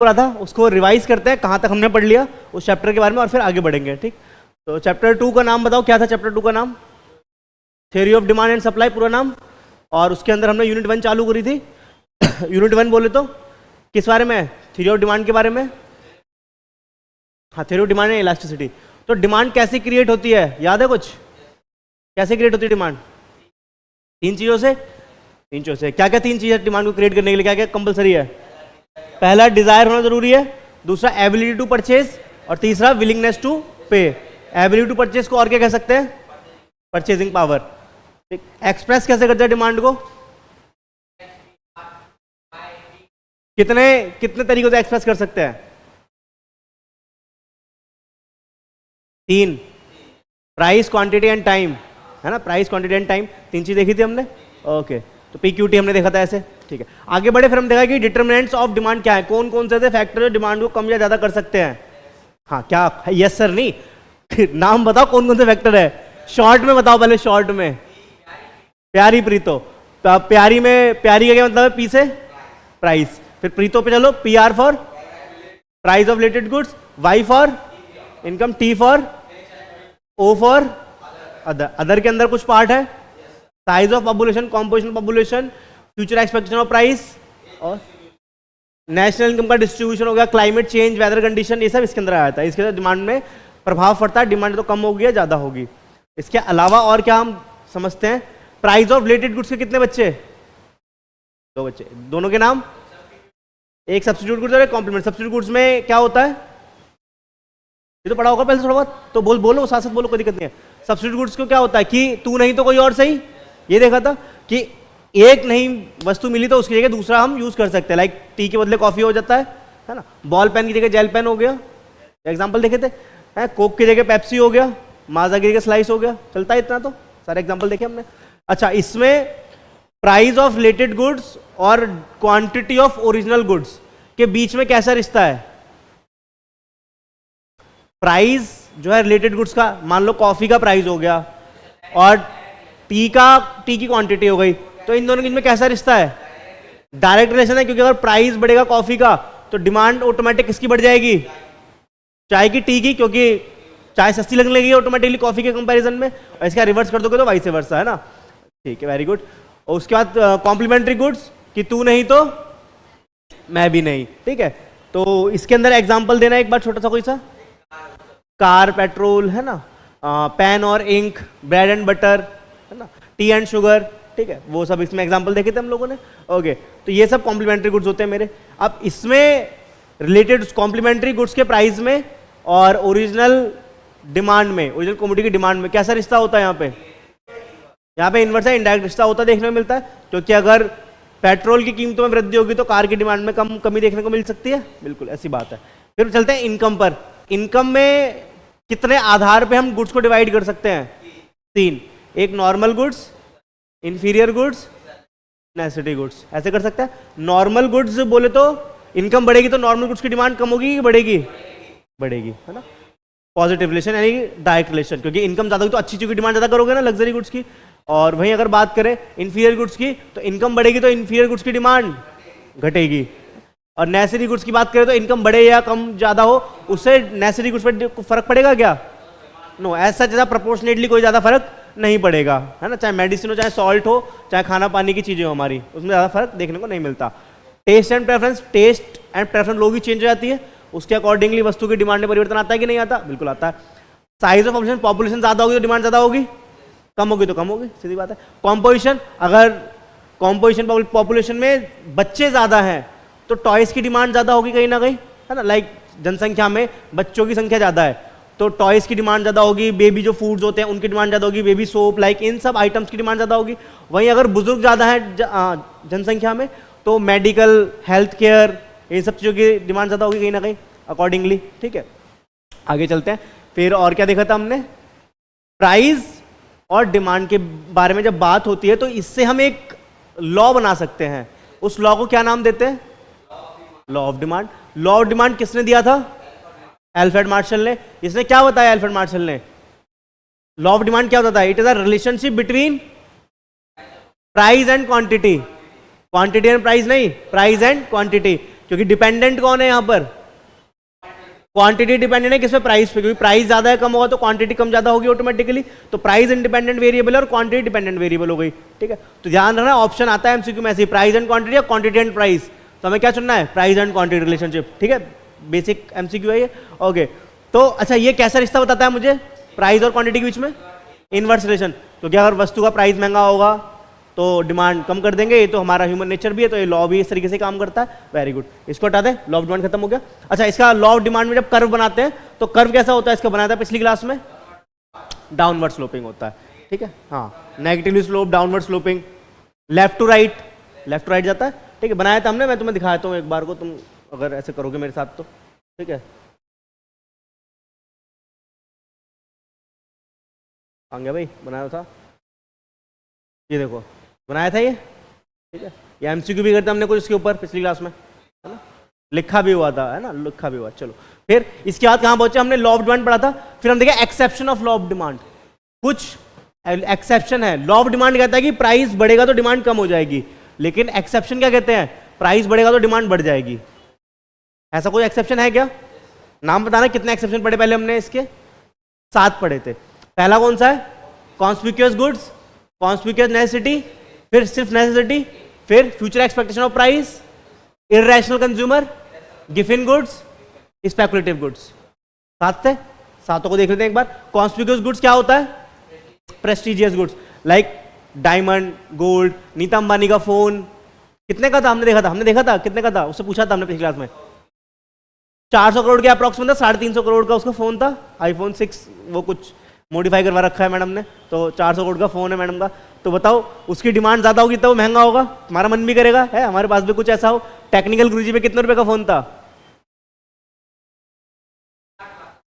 रहा था उसको रिवाइज करते हैं, कहाँ तक हमने पढ़ लिया उस चैप्टर के बारे में और फिर आगे बढ़ेंगे। ठीक, तो चैप्टर 2 का नाम बताओ, क्या था चैप्टर 2 का नाम? Theory of demand and supply, पूरा नाम। और उसके अंदर हमने यूनिट 1 चालू करी थी। यूनिट 1 बोले तो किस बारे में? थ्योरी ऑफ डिमांड के बारे में। हाँ, theory of demand and elasticity. तो डिमांड कैसे क्रिएट होती है, याद है कुछ? कैसे क्रिएट होती है डिमांड? तीन चीजों से। क्या क्या तीन चीजें डिमांड को क्रिएट करने के लिए क्या क्या कंपलसरी है? पहला डिजायर होना जरूरी है, दूसरा एबिलिटी टू परचेज, और तीसरा विलिंगनेस टू पे। एबिलिटी टू परचेज को और क्या कह सकते हैं? Purchasing power. एक्सप्रेस कैसे करते हैं डिमांड को? कितने तरीकों से एक्सप्रेस कर सकते हैं? 3, प्राइस, क्वांटिटी एंड टाइम, है ना? प्राइस, क्वांटिटी एंड टाइम, 3 चीज देखी थी हमने। ओके, तो पीक्यूटी हमने देखा था ऐसे। ठीक है, आगे बढ़े, फिर हम देखा कि डिटरमिनेंट्स ऑफ डिमांड क्या है, कौन कौन से फैक्टर जो डिमांड को कम या ज्यादा कर सकते हैं। हाँ, क्या? यस सर, नहीं नाम बताओ कौन कौन से फैक्टर है, शॉर्ट में बताओ पहले, शॉर्ट में। प्यारी प्रीतो, प्यारी में, प्यारी का क्या मतलब है? पी से प्राइस, फिर प्रीतो पे चलो, P R for price of related goods, Y for income, T for, O for other. Other के अंदर कुछ पार्ट है, size of population, composition population, future expectation of price, और नेशनल इनकम का डिस्ट्रीब्यूशन हो गया, क्लाइमेट चेंज, वेदर कंडीशन, ये सब इसके अंदर आया था। इसके अंदर डिमांड में प्रभाव पड़ता है, डिमांड तो कम होगी या ज्यादा होगी। इसके अलावा और क्या हम समझते हैं? प्राइस ऑफ रिलेटेड गुड्स के कितने बच्चे? 2 बच्चे। दोनों के नाम? एक सब्स्टिट्यूट गुड्स और एक कॉम्प्लीमेंट। सब्स्टिट्यूट गुड्स में क्या होता है? ये तो पढ़ा होगा पहले थोड़ा बहुत, तो बोलो साथ साथ बोलो, कोई दिक्कत नहीं है। सब्स्टिट्यूट गुड्स को क्या होता है कि तू नहीं तो कोई और सही, ये देखा था कि एक नहीं वस्तु मिली तो उसकी जगह दूसरा हम यूज कर सकते हैं। लाइक टी के बदले कॉफी हो जाता है ना? बॉल पेन की जगह जेल पेन हो गया, एग्जांपल देखे थे। कोक की जगह पेप्सी हो गया, माजा की जगह स्लाइस हो गया, चलता है इतना, तो सारे एग्जांपल देखे हमने। अच्छा, इसमें प्राइस ऑफ रिलेटेड गुड्स और क्वांटिटी ऑफ ओरिजिनल गुड्स के बीच में कैसा रिश्ता है? प्राइस जो है रिलेटेड गुड्स का, मान लो कॉफी का प्राइस हो गया और टी की क्वांटिटी हो गई, तो इन दोनों के बीच में कैसा रिश्ता है? डायरेक्ट रिलेशन है, क्योंकि अगर प्राइस बढ़ेगा कॉफी का तो डिमांड ऑटोमेटिक किसकी बढ़ जाएगी? चाय की, टी की, क्योंकि चाय सस्ती लगने लगेगी ऑटोमेटिकली कॉफी के कंपैरिजन में, और इसका रिवर्स कर दोगे तो वाइस वर्सा, है ना? ठीक है, वेरी गुड। और उसके बाद कॉम्प्लीमेंट्री गुड्स, कि तू नहीं तो मैं भी नहीं। ठीक है, तो इसके अंदर एग्जांपल देना एक बार, छोटा सा कोई सा। कार, पेट्रोल, है ना? पेन और इंक, ब्रेड एंड बटर, है ना? T and sugar. ठीक है, वो सब इसमें एग्जांपल देखे थे हम लोगों ने। ओके, तो ये सब कॉम्प्लीमेंट्री गुड्स होते हैं मेरे। अब इसमें रिलेटेड कॉम्प्लीमेंट्री गुड्स के प्राइस में और ओरिजिनल डिमांड में, ओरिजिनल कमोडिटी की डिमांड में कैसा रिश्ता होता है? यहाँ पे इनवर्स है, इनडायरेक्ट रिश्ता होता देखने को मिलता है, क्योंकि अगर पेट्रोल की कीमतों में वृद्धि होगी तो कार की डिमांड में कमी देखने को मिल सकती है, बिल्कुल ऐसी बात है। फिर चलते हैं इनकम पर। इनकम में कितने आधार पे हम गुड्स को डिवाइड कर सकते हैं? 3। एक normal goods, inferior goods, necessity goods, ऐसे कर सकते हैं। नॉर्मल गुड्स बोले तो इनकम बढ़ेगी तो नॉर्मल गुड्स की डिमांड कम होगी कि बढ़ेगी? बढ़ेगी, है ना? पॉजिटिव रिलेशन यानी डायरेक्ट रिलेशन, क्योंकि इनकम ज्यादा होगी तो अच्छी चीज की डिमांड ज्यादा करोगे ना, लग्जरी गुड्स की। और वहीं अगर बात करें इंफीरियर गुड्स की, तो इनकम बढ़ेगी तो इंफीरियर गुड्स की डिमांड घटेगी। और नेसेसरी गुड्स की बात करें तो इनकम बढ़े या कम ज्यादा हो, उससे नेसेसरी गुड्स पर फर्क पड़ेगा क्या? नो, ऐसा ज्यादा प्रोपोर्शनेटली कोई ज्यादा फर्क नहीं पड़ेगा, है ना? चाहे मेडिसिन हो, चाहे सॉल्ट हो, चाहे खाना पानी की चीजें हो हमारी, उसमें ज्यादा फर्क देखने को नहीं मिलता। टेस्ट एंड प्रेफरेंस लोगों की चेंज हो जाती है, उसके अकॉर्डिंगली वस्तु की डिमांड में परिवर्तन आता है कि नहीं आता? बिल्कुल आता है। साइज ऑफ पॉपुलेशन ज्यादा होगी तो डिमांड ज्यादा होगी, कम होगी तो कम होगी, सीधी बात है। कॉम्पोजिशन, अगर कॉम्पोजिशन पॉपुलेशन में बच्चे ज्यादा हैं तो टॉयज की डिमांड ज्यादा होगी कहीं ना कहीं, है ना? लाइक जनसंख्या में बच्चों की संख्या ज्यादा है तो टॉयज की डिमांड ज्यादा होगी, बेबी जो फूड्स होते हैं उनकी डिमांड ज्यादा होगी, बेबी सोप, लाइक इन सब आइटम्स की डिमांड ज्यादा होगी। वहीं अगर बुजुर्ग ज्यादा है जनसंख्या में तो मेडिकल, हेल्थ केयर, इन सब चीजों की डिमांड ज्यादा होगी कहीं ना कहीं अकॉर्डिंगली। ठीक है, आगे चलते हैं। फिर और क्या देखा था हमने? प्राइस और डिमांड के बारे में जब बात होती है तो इससे हम एक लॉ बना सकते हैं। उस लॉ को क्या नाम देते हैं? Law of demand. Law of demand किसने दिया था? अल्फ्रेड मार्शल ने। इसने क्या बताया अल्फ्रेड मार्शल ने? लॉ ऑफ डिमांड क्या होता है? It is a relationship between price and quantity. Quantity and price नहीं, प्राइस एंड क्वांटिटी। क्योंकि डिपेंडेंट कौन है यहाँ पर, क्वांटिटी डिपेंडेंट है किस पे, प्राइस पे, क्योंकि प्राइस ज्यादा है कम होगा तो क्वांटिटी कम ज्यादा होगी ऑटोमेटिकली, तो प्राइस इंडिपेंडेंट वेरिएबल है और क्वांटिटी डिपेंडेंट वेरिएबल हो गई, ठीक है। तो ध्यान रखना ऑप्शन आता है एमसीक्यू में ऐसे, प्राइस एंड क्वांटिटी या क्वांटिटी एंड प्राइस, तो हमें क्या चुनना है, प्राइस एंड क्वांटिटी रिलेशनशिप, ठीक है, बेसिक एमसीक्यू है ये, ओके। तो अच्छा ये कैसा रिश्ता बताता है मुझे, प्राइस और क्वांटिटी के बीच में इनवर्स रिलेशन, क्योंकि अगर वस्तु का प्राइस महंगा होगा तो डिमांड कम कर देंगे, ये तो हमारा ह्यूमन नेचर भी है, तो ये लॉ भी इस तरीके से काम करता है, वेरी गुड, इसको हटा दें, लॉ ऑफ डिमांड खत्म हो गया। अच्छा इसका लॉ ऑफ डिमांड में जब कर्व बनाते हैं तो कर्व कैसा होता है, इसका बनाया था पिछली क्लास में, डाउनवर्ड स्लोपिंग होता है, ठीक है, हाँ negatively slope, downward sloping, left to right जाता है, ठीक है, बनाया था हमने, मैं तुम्हें दिखाता हूँ एक बार को, तुम अगर ऐसे करोगे मेरे साथ तो, ठीक है, आ गया भाई, बनाया था, ये देखो बनाया था ये, ठीक है, ये एमसीक्यू भी करते हमने कुछ इसके ऊपर पिछली क्लास में, है ना, लिखा भी हुआ था, है ना, लिखा भी हुआ। चलो फिर इसके बाद कहाँ पहुंचे, हमने लॉ ऑफ डिमांड पढ़ा था, फिर हम देखे exception of law of demand, कुछ एक्सेप्शन है, लॉ ऑफ डिमांड कहता है कि प्राइस बढ़ेगा तो डिमांड कम हो जाएगी, लेकिन एक्सेप्शन क्या कहते हैं, प्राइस बढ़ेगा तो डिमांड बढ़ जाएगी, ऐसा कोई एक्सेप्शन है क्या, नाम बताना कितने एक्सेप्शन पढ़े पहले हमने इसके, 7 पढ़े थे। पहला कौन सा है, कॉन्स्पिक्यूअस गुड्स, कॉन्स्पिक्यूअस नेसेसिटी, फिर सिर्फ नेसेसिटी, फिर future expectation of price, irrational consumer, given goods, speculative goods, 7 थे, 7 को देख लेते हैं एक बार। कॉन्स्पिक्यूअस गुड्स क्या होता है, prestigious goods like diamond, gold, Nita Ambani का फोन कितने का था, हमने देखा था कितने का था, उससे पूछा था हमने पिछली क्लास में, 400 करोड़ के अप्रॉक्सिमेट था, 350 करोड़ का उसका फोन था, आईफोन 6, वो कुछ मॉडिफाई करवा रखा है मैडम ने, तो 400 करोड़ का फोन है मैडम का, तो बताओ उसकी डिमांड ज्यादा होगी तो महंगा होगा, हमारा मन भी करेगा, है हमारे पास भी कुछ ऐसा हो। टेक्निकल गुरुजी पे कितने रुपए का फोन था,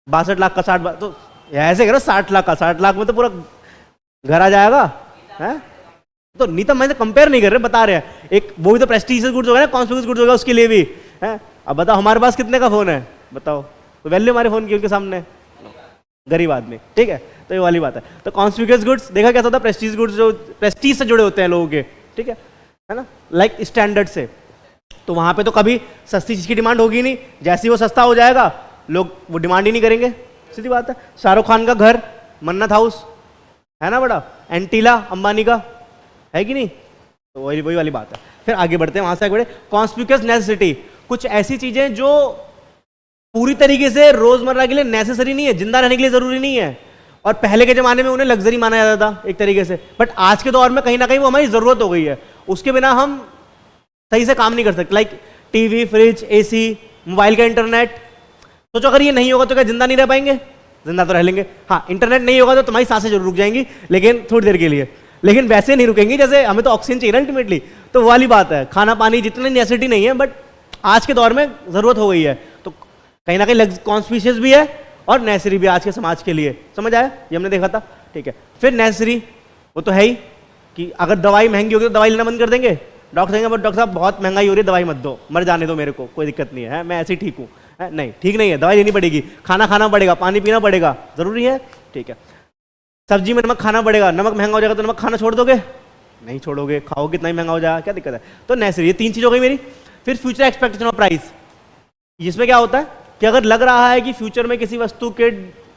62 लाख का, 60, तो ऐसे करो 60 लाख का, 60 लाख में तो पूरा घर आ जाएगा, है तो नीतम मैं कंपेयर नहीं कर रहे, बता रहे हैं, एक वो भी तो प्रेस्टीजियस गुड्स होगा ना, कॉन्स्पिक्यूअस गुड्स होगा उसके लिए भी, है। अब बताओ हमारे पास कितने का फोन है, बताओ, तो वैल्यू हमारे फोन की उनके सामने, गरीब आदमी, ठीक है, तो ये वाली बात है। तो कॉन्स्पिक्यूअस गुड्स देखा कैसा होता है, प्रेस्टीज गुड्स जो प्रेस्टीज से जुड़े होते हैं लोगों के, ठीक है ना, लाइक स्टैंडर्ड से, तो वहां पे तो कभी सस्ती चीज की डिमांड होगी नहीं, जैसे ही वो सस्ता हो जाएगा लोग वो डिमांड ही नहीं करेंगे, सीधी बात है। शाहरुख खान का घर मन्नत हाउस है ना बड़ा, एंटीला अंबानी का है कि नहीं, तो वही वाली बात है। फिर आगे बढ़ते हैं, वहां से आगे बढ़े, कॉन्स्पिक्यूअस नेसेसिटी, कुछ ऐसी चीजें जो पूरी तरीके से रोजमर्रा के लिए नेसेसरी नहीं है, जिंदा रहने के लिए जरूरी नहीं है, और पहले के जमाने में उन्हें लग्जरी माना जाता था एक तरीके से, बट आज के दौर में कहीं ना कहीं वो हमारी जरूरत हो गई है, उसके बिना हम सही से काम नहीं कर सकते, like TV, fridge, AC, mobile का इंटरनेट। सोचो अगर ये नहीं होगा तो क्या जिंदा नहीं रह पाएंगे, जिंदा तो रह लेंगे, हाँ इंटरनेट नहीं होगा तो तुम्हारी सांसें जरूर रुक जाएंगी, लेकिन थोड़ी देर के लिए, लेकिन वैसे नहीं रुकेंगी, जैसे हमें तो ऑक्सीजन चाहिए ना अल्टीमेटली, तो वाली बात है। खाना पानी जितनी नेसेसिटी नहीं है, बट आज के दौर में जरूरत हो गई है, तो कहीं ना कहीं कॉन्स्पिशियस भी है और नेसेसरी भी आज के समाज के लिए, समझ आया, ये हमने देखा था, ठीक है। फिर नेसेसरी वो तो है ही कि अगर दवाई महंगी होगी तो दवाई लेना बंद कर देंगे, डॉक्टर कहेंगे डॉक्टर साहब बहुत महंगाई हो रही है, दवाई मत दो, मर जाने दो मेरे को, कोई दिक्कत नहीं है, मैं ऐसे ही ठीक हूँ, नहीं ठीक नहीं है, दवाई लेनी पड़ेगी, खाना खाना पड़ेगा, पानी पीना पड़ेगा, जरूरी है, ठीक है। सब्जी में नमक खाना पड़ेगा, नमक महंगा हो जाएगा तो नमक खाना छोड़ दोगे, नहीं छोड़ोगे, खाओगे कितना ही महंगा हो जाएगा, क्या दिक्कत है, तो नेसेसरी, ये 3 चीज हो गई मेरी। फिर फ्यूचर एक्सपेक्टेशन ऑफ प्राइस, जिसमें क्या होता है कि अगर लग रहा है कि फ्यूचर में किसी वस्तु के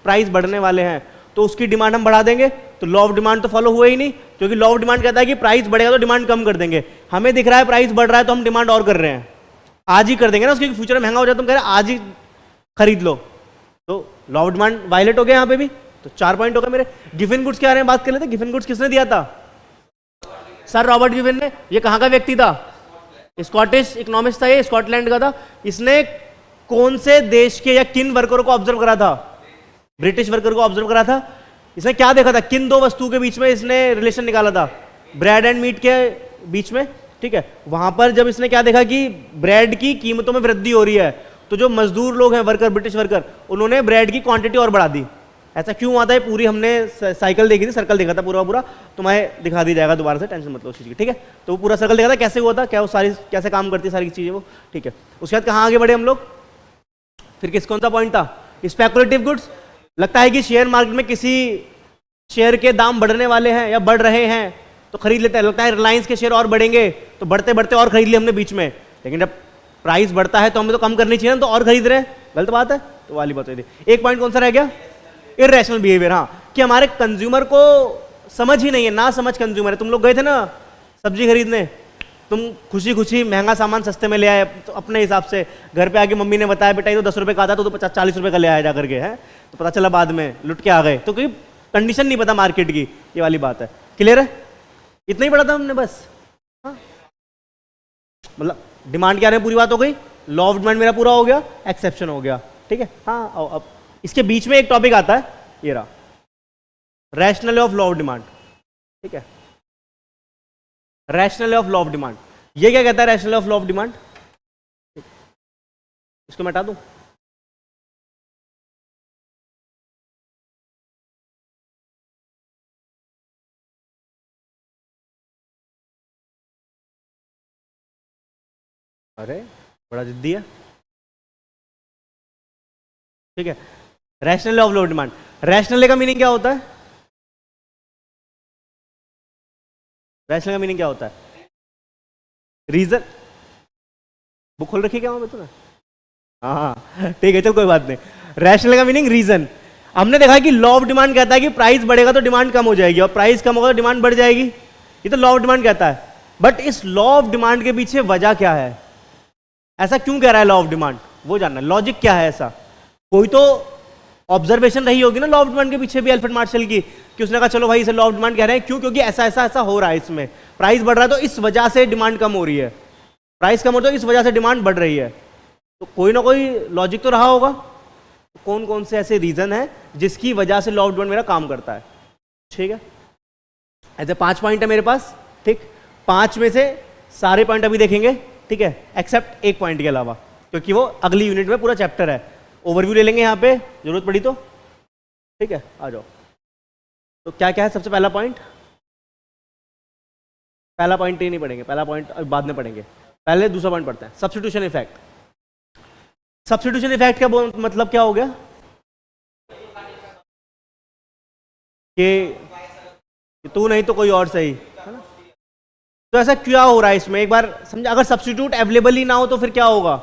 प्राइस बढ़ने वाले हैं तो उसकी डिमांड हम बढ़ा देंगे, तो लॉ ऑफ डिमांड तो फॉलो हुआ ही नहीं, क्योंकि लॉ ऑफ डिमांड कहता है कि प्राइस बढ़ेगा तो डिमांड कम कर देंगे, हमें दिख रहा है प्राइस बढ़ रहा है तो हम डिमांड और कर रहे हैं, आज ही कर देंगे ना उसके, फ्यूचर में महंगा हो जाए तो हम कह रहे हैं आज ही खरीद लो, तो लॉ ऑफ डिमांड वायलेट हो गया यहाँ पे भी, तो 4 पॉइंट हो गए मेरे। गिवन गुड्स के बारे में बात कर लेते हैं, गिवन गुड्स किसने दिया था, सर रॉबर्ट गिवन ने, ये कहाँ का व्यक्ति था, स्कॉटिश इकोनॉमिस्ट था, ये स्कॉटलैंड का था, इसने कौन से देश के या किन वर्करों को ऑब्जर्व करा था, ब्रिटिश वर्कर को ऑब्जर्व करा था, इसने क्या देखा था, किन 2 वस्तुओं के बीच में इसने रिलेशन निकाला था, ब्रेड एंड मीट के बीच में, ठीक है, वहां पर जब इसने क्या देखा कि ब्रेड की कीमतों में वृद्धि हो रही है, तो जो मजदूर लोग हैं, वर्कर, ब्रिटिश वर्कर, उन्होंने ब्रेड की क्वांटिटी और बढ़ा दी। ऐसा क्यों आता है, पूरी हमने साइकिल देखी थी, सर्कल देखा था पूरा, तुम्हें दिखा दी जाएगा दोबारा से, टेंशन मत लो उस चीज की, ठीक है, तो वो पूरा सर्कल देखा था कैसे हुआ था, क्या वो सारी कैसे काम करती है सारी चीजें वो, ठीक है। उसके बाद कहाँ आगे बढ़े हम लोग, फिर कौन सा पॉइंट था, स्पेकुलेटिव गुड्स, लगता है कि शेयर मार्केट में किसी शेयर के दाम बढ़ने वाले हैं या बढ़ रहे हैं तो खरीद लेते हैं, लगता है रिलायंस के शेयर और बढ़ेंगे तो बढ़ते बढ़ते और खरीद लिए हमने बीच में, लेकिन जब प्राइस बढ़ता है तो हमें तो कम करनी चाहिए ना, तो और खरीद रहे हैं, गलत बात है। तो वाली बात है। एक पॉइंट कौन सा रह गया? Irrational behaviour. हाँ, कि हमारे कंज्यूमर को समझ ही नहीं है, ना समझ कंज्यूमर है। तुम लोग गए थे ना सब्जी खरीदने, तुम खुशी खुशी महंगा सामान सस्ते में ले आए तो अपने हिसाब से, घर पे आके मम्मी ने बताया बेटा ये तो 10 रुपए का आता तो 50-40 रुपए का ले आया जा करके है, तो पता चला बाद में लुट के आ गए, तो कोई कंडीशन नहीं पता मार्केट की, ये वाली बात है। क्लियर है? इतना ही पढ़ा था हमने बस। हाँ, मतलब डिमांड क्या है, पूरी बात हो गई। लॉ ऑफ डिमांड मेरा पूरा हो गया, एक्सेप्शन हो गया, ठीक है। हाँ, अब इसके बीच में एक टॉपिक आता है, ये रहा, rational of law of demand, ठीक है। Rational of law of demand, ये क्या कहता है? Rational of law of demand, इसको मैं हटा दूं। अरे बड़ा जिद्दी है, ठीक है। Rational of law of demand, rational का मीनिंग क्या होता है? रैशनल का मीनिंग क्या होता है? रीजन। बुक खोल रखी क्या वहां पे तूने? हाँ ठीक है, चल कोई बात नहीं। रैशनल का मीनिंग रीजन। हमने देखा कि लॉ ऑफ डिमांड कहता है कि प्राइस बढ़ेगा तो डिमांड कम हो जाएगी, और प्राइस कम होगा तो डिमांड बढ़ जाएगी, ये तो लॉ ऑफ डिमांड कहता है। बट इस लॉ ऑफ डिमांड के पीछे वजह क्या है? ऐसा क्यों कह रहा है लॉ ऑफ डिमांड, वो जानना है। लॉजिक क्या है ऐसा? कोई तो ऑब्जर्वेशन रही होगी ना लॉ ऑफ डिमांड के पीछे भी अल्फ्रेड मार्शल की, कि उसने कहा चलो भाई इसे लॉ ऑफ डिमांड कह रहे हैं, क्यों? क्योंकि ऐसा ऐसा ऐसा हो रहा है, इसमें प्राइस बढ़ रहा है तो इस वजह से डिमांड कम हो रही है, प्राइस कम हो तो इस वजह से डिमांड बढ़ रही है। तो कोई ना कोई लॉजिक तो रहा होगा। कौन कौन से ऐसे रीजन है जिसकी वजह से लॉ ऑफ डिमांड मेरा काम करता है? ठीक है, ऐसे 5 पॉइंट है मेरे पास, ठीक। 5 में से सारे पॉइंट अभी देखेंगे, ठीक है, एक्सेप्ट एक पॉइंट के अलावा, क्योंकि वो अगली यूनिट में पूरा चैप्टर है। ओवरव्यू ले लेंगे यहाँ पे, जरूरत पड़ी तो, ठीक है। आ जाओ। तो क्या क्या है? सबसे पहला पॉइंट, पहला पॉइंट ही नहीं पढ़ेंगे, पहला पॉइंट बाद में पढ़ेंगे, पहले दूसरा पॉइंट पढ़ते हैं, सब्स्टिट्यूशन इफेक्ट। सब्स्टिट्यूशन इफेक्ट का मतलब क्या हो गया? कि तू नहीं तो कोई और सही, है ना? तो ऐसा क्या हो रहा है इसमें, एक बार समझ। अगर सब्स्टिट्यूट अवेलेबल ही ना हो तो फिर क्या होगा,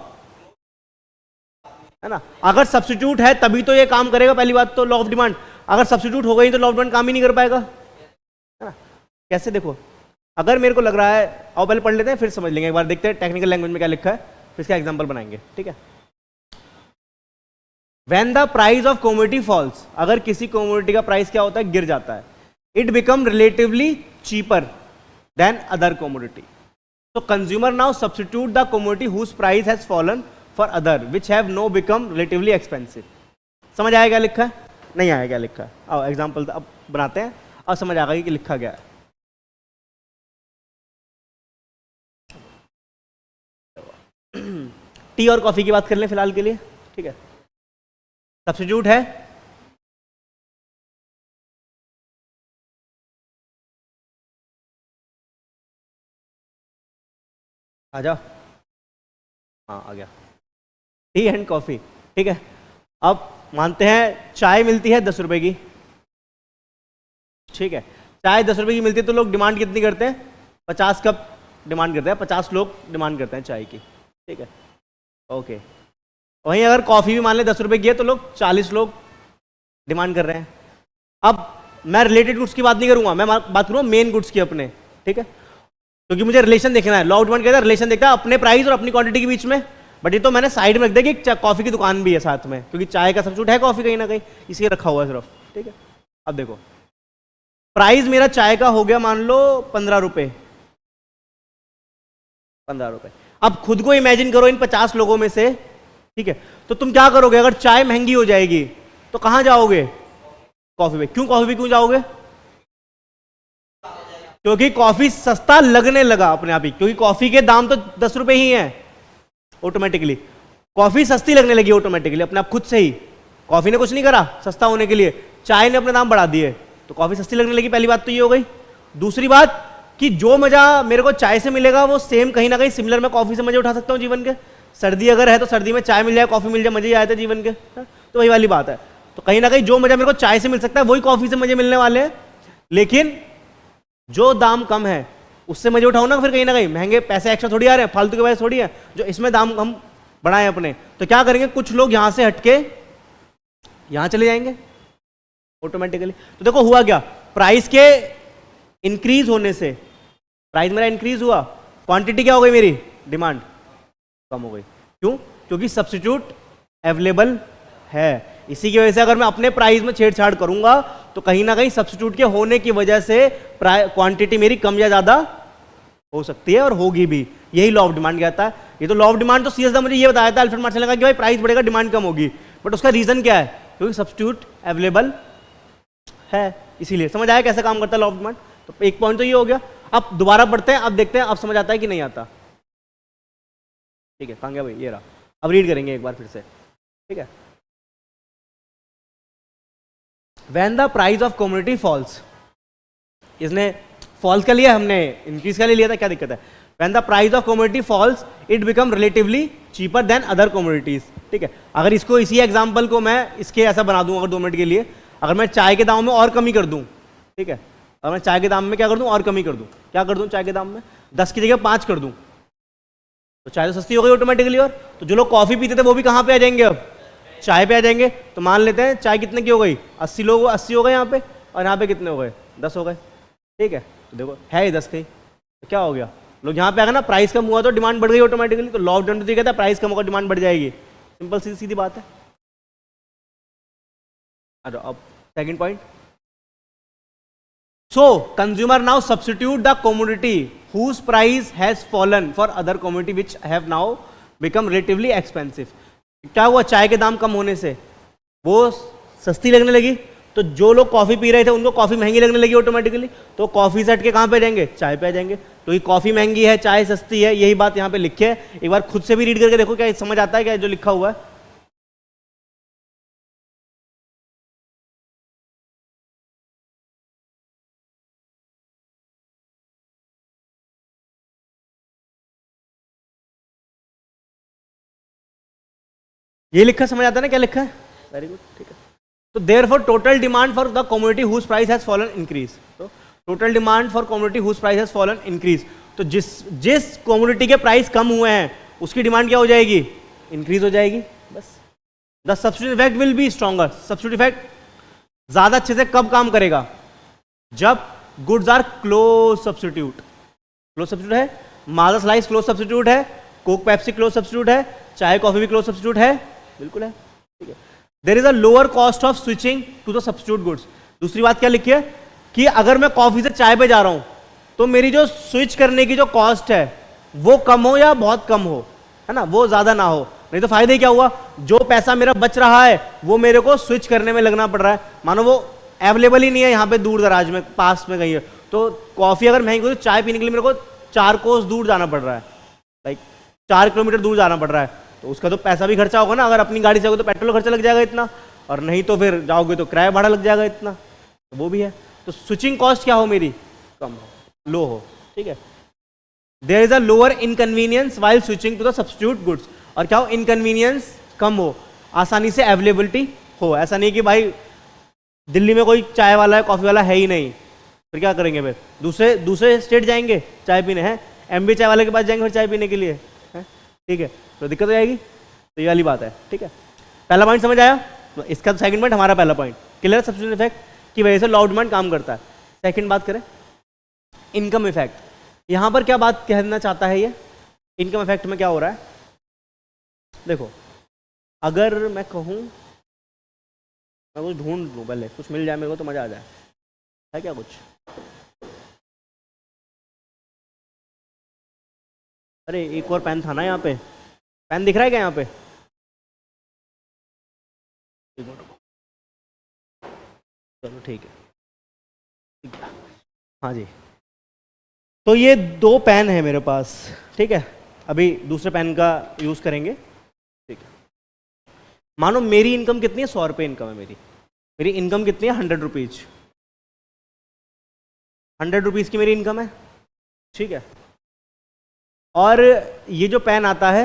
है ना? अगर सब्स्टिट्यूट है तभी तो ये काम करेगा, पहली बात तो लॉ ऑफ डिमांड। अगर सब्स्टिट्यूट हो गई तो लॉ ऑफ डिमांड काम ही नहीं कर पाएगा, है ना? कैसे? देखो, अगर मेरे को लग रहा है, आओ पहले पढ़ लेते हैं फिर समझ लेंगे, एक बार देखते हैं टेक्निकल लैंग्वेज में क्या लिखा है, फिर इसका एग्जांपल बनाएंगे, ठीक है। When the price of commodity falls, अगर किसी commodity का प्राइस क्या होता है, गिर जाता है, it become relatively cheaper than other commodity. So consumer now substitute the commodity whose price has fallen for other which have now become relatively expensive. समझ आया क्या लिखा है? नहीं आया क्या लिखा है? आओ एग्जाम्पल अब बनाते हैं और समझ आ गई कि लिखा गया है। टी और कॉफी की बात कर लें फिलहाल के लिए, ठीक है। सब्स्टिट्यूट है, आ जाओ। हाँ आ गया, टी एंड कॉफी, ठीक है। अब मानते हैं चाय मिलती है 10 रुपए की, ठीक है। चाय 10 रुपए की मिलती है तो लोग डिमांड कितनी करते हैं? 50 कप डिमांड करते हैं, 50 लोग डिमांड करते हैं चाय की, ठीक है, ओके। वहीं अगर कॉफी भी मान लें 10 रुपए की है तो लोग 40 लोग डिमांड कर रहे हैं। अब मैं रिलेटेड गुड्स की बात नहीं करूंगा, मैं बात करूंगा मेन गुड्स की अपने, ठीक है, क्योंकि मुझे रिलेशन देखना है। लॉ ऑफ डिमांड कहता है रिलेशन देखता है अपने प्राइस और अपनी क्वांटिटी के बीच में। बट ये तो मैंने साइड में रख दिया कि कॉफी की दुकान भी है साथ में, क्योंकि चाय का सब्स्टिट्यूट है कॉफी कहीं ना कहीं, इसलिए रखा हुआ है सिर्फ, ठीक है। अब देखो प्राइस मेरा चाय का हो गया मान लो 15 रुपए, 15 रुपए। अब खुद को इमेजिन करो इन 50 लोगों में से, ठीक है, तो तुम क्या करोगे? अगर चाय महंगी हो जाएगी तो कहां जाओगे? कॉफी पे। क्यों कॉफी पे क्यों जाओगे? क्योंकि कॉफी सस्ता लगने लगा अपने आप ही, क्योंकि कॉफी के दाम तो 10 रुपए ही हैं ऑटोमेटिकली। कॉफी सस्ती लगने लगी ऑटोमेटिकली अपने आप खुद से ही। कॉफी ने कुछ नहीं करा सस्ता होने के लिए, चाय ने अपने दाम बढ़ा दिए तो कॉफी सस्ती लगने लगी। पहली बात तो ये हो गई। दूसरी बात कि जो मजा मेरे को चाय से मिलेगा वो सेम कहीं ना कहीं सिमिलर मैं कॉफी से मजे उठा सकता हूँ जीवन के। सर्दी अगर है तो सर्दी में चाय मिल जाए, कॉफी मिल जाए, मजे ही आए थे जीवन के, तो वही वाली बात है। तो कहीं ना कहीं जो मजा मेरे को चाय से मिल सकता है वही कॉफी से मजे मिलने वाले हैं, लेकिन जो दाम कम है उससे मजे उठाओ ना फिर कहीं ना कहीं, महंगे पैसे एक्स्ट्रा थोड़ी आ रहे हैं, फालतू के पैसे थोड़ी है जो इसमें दाम हम बढ़ाएं अपने। तो क्या करेंगे, कुछ लोग यहां से हटके यहां चले जाएंगे ऑटोमेटिकली। तो देखो हुआ क्या, प्राइस के इंक्रीज होने से प्राइस मेरा इंक्रीज हुआ, क्वांटिटी क्या हो गई मेरी, डिमांड कम हो गई। क्यों, क्योंकि सब्स्टिट्यूट अवेलेबल है। इसी की वजह से अगर मैं अपने प्राइस में छेड़छाड़ करूंगा तो कहीं ना कहीं सब्स्टिट्यूट के होने की वजह से क्वांटिटी मेरी कम या ज्यादा हो सकती है और होगी भी। यही लॉ ऑफ डिमांड कहता है। ये तो लॉ ऑफ डिमांड तो सीधा मुझे ये बताया था अल्फ्रेड मार्शल ने कहा कि भाई प्राइस बढ़ेगा डिमांड कम होगी, बट उसका रीजन क्या है, क्योंकि सब्स्टिट्यूट अवेलेबल है। इसीलिए समझ आया कैसे काम करता है लॉ ऑफ डिमांड। तो एक पॉइंट तो ये हो गया। अब दोबारा पढ़ते हैं, अब देखते हैं अब समझ आता है कि नहीं आता। ठीक है, कहां गया भाई, ये रहा। अब रीड करेंगे एक बार फिर से, ठीक है। When the price of commodity falls, इसने फॉल्स का लिया, हमने इंक्रीज का लिया था, क्या दिक्कत है। When the price of commodity falls, it become relatively cheaper than other commodities। ठीक है, अगर इसको इसी एग्जांपल को मैं इसके ऐसा बना दूं, अगर 2 मिनट के लिए, अगर मैं चाय के दाम में और कमी कर दूं, ठीक है, अगर मैं चाय के दाम में क्या कर दूं, और कमी कर दूं, क्या कर दूं, चाय के दाम में 10 की जगह 5 कर दूं, तो चाय तो सस्ती हो गई ऑटोमेटिकली। और तो जो लोग कॉफी पीते थे वो भी कहां पे आ जाएंगे, अब चाय पे आ जाएंगे। तो मान लेते हैं चाय कितने की हो गई, 80 लोग, 80 हो गए यहाँ पे, और यहाँ पे कितने हो गए, 10 हो गए। ठीक है, तो देखो है ही 10 की, तो क्या हो गया, लोग यहाँ पे आ गए ना, प्राइस कम हुआ तो डिमांड बढ़ गई ऑटोमेटिकली। तो लॉ ऑफ डिमांड कहता है प्राइस कम होगा डिमांड बढ़ जाएगी, सिंपल सीधी बात है। अब second point, so consumer now substitute the commodity whose price has fallen for other commodity which have now become relatively expensive. क्या हुआ, चाय के दाम कम होने से वो सस्ती लगने लगी, तो जो लोग कॉफी पी रहे थे उनको कॉफी महंगी लगने लगी ऑटोमेटिकली। तो कॉफी से हट के कहां पे जाएंगे, चाय पे आ जाएंगे। तो ये कॉफी महंगी है, चाय सस्ती है, यही बात यहां पे लिखे है। एक बार खुद से भी रीड करके देखो, क्या समझ आता है क्या जो लिखा हुआ है। ये लिखा समझ आता है ना क्या लिखा है, वेरी गुड, ठीक है। तो therefore total demand for the commodity whose price has fallen increase. तो total demand for commodity whose price has fallen increase, तो जिस कमोडिटी के प्राइस कम हुए हैं उसकी डिमांड क्या हो जाएगी, इंक्रीज हो जाएगी, बस। The substitute effect will be stronger. Substitute effect ज्यादा अच्छे से कब काम करेगा, जब goods are close substitute. Close substitute है, माजा स्लाइस क्लोज सब्स्टिट्यूट है, कोक पेप्सी क्लोज सब्स्टिट्यूट है, चाय कॉफी भी क्लोज सब्स्टिट्यूट है, बिल्कुल है, ठीक है। There is a lower cost of switching to the substitute goods. दूसरी बात क्या लिखी है कि अगर मैं कॉफी से चाय पे जा रहा हूं तो मेरी जो स्विच करने की जो कॉस्ट है वो कम हो या बहुत कम हो, है ना, वो ज्यादा ना हो। नहीं तो फायदे क्या हुआ, जो पैसा मेरा बच रहा है वो मेरे को स्विच करने में लगना पड़ रहा है। मानो वो अवेलेबल ही नहीं है यहाँ पे दूर दराज में, पास में कहीं है, तो कॉफी अगर महंगी हो तो चाय पीने के लिए मेरे को 4 कोस दूर जाना पड़ रहा है, लाइक 4 किलोमीटर दूर जाना पड़ रहा है। तो उसका तो पैसा भी खर्चा होगा ना, अगर अपनी गाड़ी से जाओगे तो पेट्रोल खर्चा लग जाएगा इतना, और नहीं तो फिर जाओगे तो किराया भाड़ा लग जाएगा इतना, तो वो भी है। तो स्विचिंग कॉस्ट क्या हो मेरी, कम हो, लो हो, ठीक है। There is a lower inconvenience while switching to the substitute goods. और क्या हो, इनकन्वीनियंस कम हो, आसानी से अवेलेबिलिटी हो। ऐसा नहीं कि भाई दिल्ली में कोई चाय वाला है, कॉफी वाला है ही नहीं, फिर क्या करेंगे, फिर दूसरे स्टेट जाएंगे चाय पीने, हैं एमबी चाय वाले के पास जाएंगे फिर चाय पीने के लिए, है, ठीक है, तो दिक्कत हो जाएगी। तो ये वाली बात है, ठीक है। पहला पॉइंट समझ आया, तो इसका सेकंड पॉइंट हमारा पहला पॉइंट क्लियर, सब्स्टिट्यूशन इफेक्ट की वजह से लॉ ऑफ डिमांड काम करता है। सेकंड बात करें, इनकम इफेक्ट। यहां पर क्या बात कहना चाहता है ये, इनकम इफेक्ट में क्या हो रहा है, देखो अगर मैं कहूं, मैं कुछ ढूंढ लूं, पहले कुछ मिल जाए मेरे को तो मजा आ जाए, है क्या कुछ, अरे एक और पेन था ना यहाँ पे, पेन दिख रहा है क्या यहाँ पे, चलो ठीक है, हाँ जी। तो ये 2 पेन है मेरे पास, ठीक है, अभी दूसरे पेन का यूज करेंगे, ठीक है। मानो मेरी इनकम कितनी है, 100 रुपये इनकम है मेरी इनकम कितनी है, 100 रुपीज, 100 रुपीज की मेरी इनकम है, ठीक है। और ये जो पेन आता है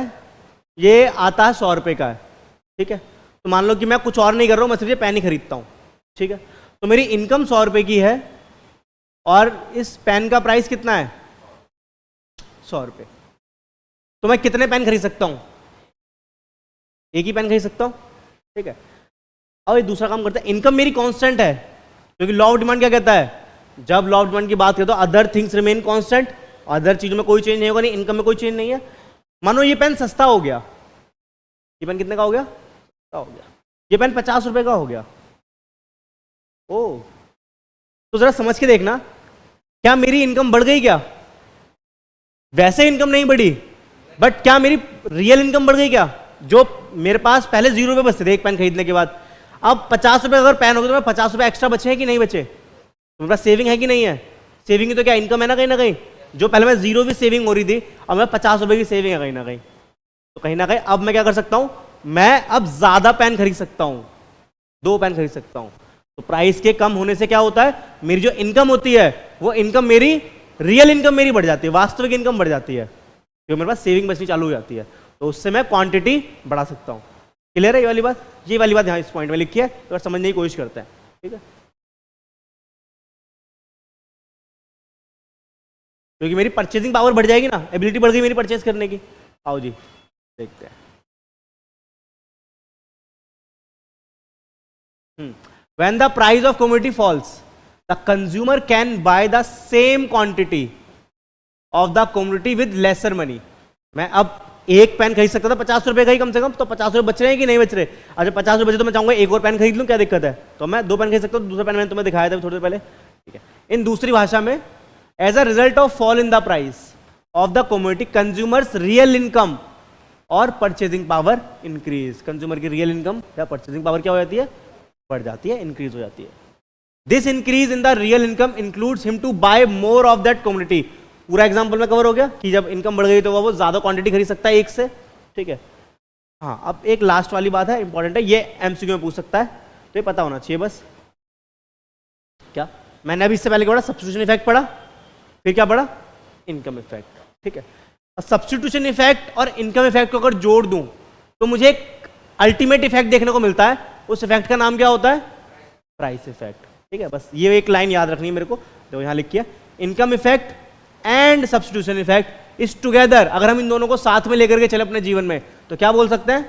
ये आता है 100 रुपये का है, ठीक है। तो मान लो कि मैं कुछ और नहीं कर रहा हूँ, मैं सिर्फ ये पेन ही खरीदता हूँ, ठीक है। तो मेरी इनकम 100 रुपये की है और इस पेन का प्राइस कितना है, ₹100। तो मैं कितने पेन खरीद सकता हूँ? एक ही पेन खरीद सकता हूँ, ठीक है। अब एक दूसरा काम करते हैं, इनकम मेरी कांस्टेंट है, क्योंकि लॉ ऑफ डिमांड क्या कहता है, जब लॉ ऑफ डिमांड की बात करें तो other things remain constant, other चीजों में कोई चेंज नहीं होगा, नहीं इनकम में कोई चेंज नहीं है। मानो ये पेन सस्ता हो गया, ये पेन कितने का हो गया? सस्ता हो गया। ये पेन ₹50 का हो गया। ओ, तो जरा समझ के देखना, क्या मेरी इनकम बढ़ गई क्या? वैसे इनकम नहीं बढ़ी, बट क्या मेरी रियल इनकम बढ़ गई क्या? जो मेरे पास पहले ₹0 बचते थे एक पेन खरीदने के बाद, अब ₹50 अगर पेन होगा तो मैं ₹50 एक्स्ट्रा बचे हैं कि नहीं बचे? तो मेरे पास सेविंग है कि नहीं है? सेविंग की तो क्या इनकम है ना कहीं। जो पहले मैं ₹0 की सेविंग हो रही थी, अब मैं ₹50 की सेविंग है कहीं ना कहीं। तो कहीं ना कहीं अब मैं क्या कर सकता हूं, मैं अब ज्यादा पेन खरीद सकता हूं, 2 पेन खरीद सकता हूं। तो प्राइस के कम होने से क्या होता है, मेरी जो इनकम होती है वो इनकम मेरी, रियल इनकम मेरी बढ़ जाती है, वास्तविक इनकम बढ़ जाती है, क्योंकि मेरे पास सेविंग बचनी चालू हो जाती है। तो उससे मैं क्वांटिटी बढ़ा सकता हूं। क्लियर है ये वाली बात? ये वाली बात यहाँ इस पॉइंट में लिखी है, तो समझने की कोशिश करते हैं, ठीक है। क्योंकि मेरी परचेजिंग पावर बढ़ जाएगी ना, एबिलिटी बढ़ गई मेरी परचेज करने की। आओ जी देखते हैं। When the price of commodity falls, the consumer can buy the same quantity of the commodity with lesser money. मैं अब एक पेन खरीद सकता था ₹50 का ही कम से कम, तो ₹50 बच रहे हैं कि नहीं बच रहे? अच्छा ₹50 बचे तो मैं चाहूंगा एक और पेन खरीद लूं, क्या दिक्कत है? तो मैं 2 पेन खरीद सकता हूँ। दूसरा पेन मैंने तुम्हें दिखाया था थोड़ी देर पहले, ठीक है। इन दूसरी भाषा में, as a result of fall in the price of the commodity, consumers real income और परचेजिंग पावर इंक्रीज। कंज्यूमर की रियल इनकम या परचेजिंग पावर क्या हो जाती है? बढ़ जाती है, इंक्रीज हो जाती है। This increase in the real income includes him to buy more of that commodity. पूरा एग्जांपल में कवर हो गया कि जब इनकम बढ़ गई तो वो ज्यादा क्वांटिटी खरीद सकता है एक से, ठीक है। हाँ, अब एक लास्ट वाली बात है, इंपॉर्टेंट है, ये एमसीक्यू में पूछ सकता है, तो ये पता होना चाहिए बस। क्या मैंने अभी इससे पहले क्या पढ़ा? सब्स्टिट्यूशन इफेक्ट पढ़ा, फिर क्या पढ़ा? इनकम इफेक्ट, ठीक है। और सब्स्टिट्यूशन इफेक्ट और इनकम इफेक्ट को अगर जोड़ दूं तो मुझे एक अल्टीमेट इफेक्ट देखने को मिलता है। उस इफेक्ट का नाम क्या होता है? प्राइस इफेक्ट, ठीक है। बस ये एक लाइन याद रखनी है मेरे को, जो यहां लिखी है, income effect and substitution effect is together. अगर हम इन दोनों को साथ में लेकर के चले अपने जीवन में तो क्या बोल सकते हैं?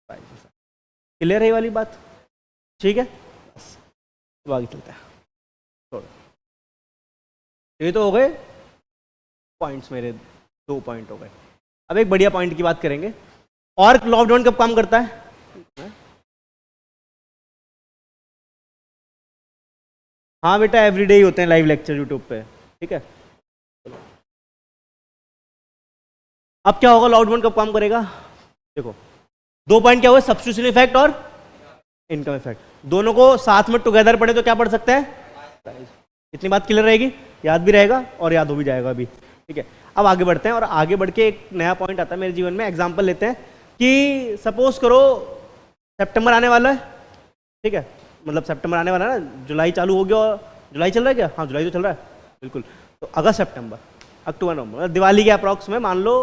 Price effect. क्लियर है ये वाली बात? ठीक है, बस तो आगे चलते हैं। ये तो हो गए पॉइंट्स, मेरे 2 पॉइंट हो गए। अब एक बढ़िया पॉइंट की बात करेंगे। और लॉ ऑफ डिमांड कब काम करता है? हाँ बेटा, एवरीडे ही होते हैं लाइव लेक्चर यूट्यूब पे, ठीक है। अब क्या होगा, लॉ ऑफ डिमांड कब काम करेगा? देखो 2 पॉइंट क्या हुए, सब्स्टिट्यूशन इफेक्ट और इनकम इफेक्ट। दोनों को साथ में टुगेदर पढ़े तो क्या पढ़ सकते हैं? इतनी बात क्लियर रहेगी, याद भी रहेगा और याद हो भी जाएगा अभी, ठीक है। अब आगे बढ़ते हैं, और आगे बढ़ के एक नया पॉइंट आता है मेरे जीवन में। एग्जांपल लेते हैं कि सपोज करो सितंबर आने वाला है, ठीक है, मतलब सितंबर आने वाला है ना, जुलाई चालू हो गया, और जुलाई चल रहा है क्या? हाँ जुलाई तो चल रहा है, बिल्कुल। तो अगस्त, सितंबर, अक्टूबर, नवंबर, दिवाली के अप्रॉक्स में मान लो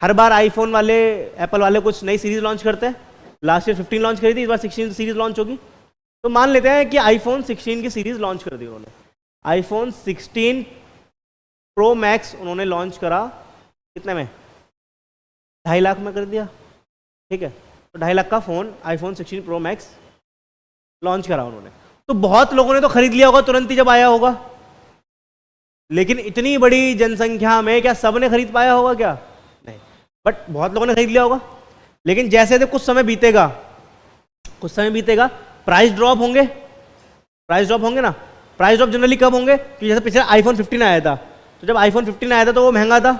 हर बार आईफोन वाले, एप्पल वाले कुछ नई सीरीज लॉन्च करते हैं। लास्ट ईयर 15 लॉन्च करी थी, इस बार 16 सीरीज लॉन्च होगी। तो मान लेते हैं कि आईफोन 16 की सीरीज लॉन्च कर दी उन्होंने। आईफोन 16 प्रो मैक्स उन्होंने लॉन्च करा कितने में? 2.5 लाख में कर दिया, ठीक है। तो 2.5 लाख का phone iPhone 16 pro max launch करा उन्होंने। तो बहुत लोगों ने तो खरीद लिया होगा तुरंत ही जब आया होगा, लेकिन इतनी बड़ी जनसंख्या में क्या सबने खरीद पाया होगा? क्या नहीं, बट बहुत लोगों ने खरीद लिया होगा। लेकिन जैसे कुछ समय बीतेगा, प्राइस ड्रॉप होंगे, ना। प्राइस ड्रॉप जनरली कब होंगे? कि जैसे पिछले आईफोन 15 आया था, तो जब आईफोन 15 आया था तो वो महंगा था,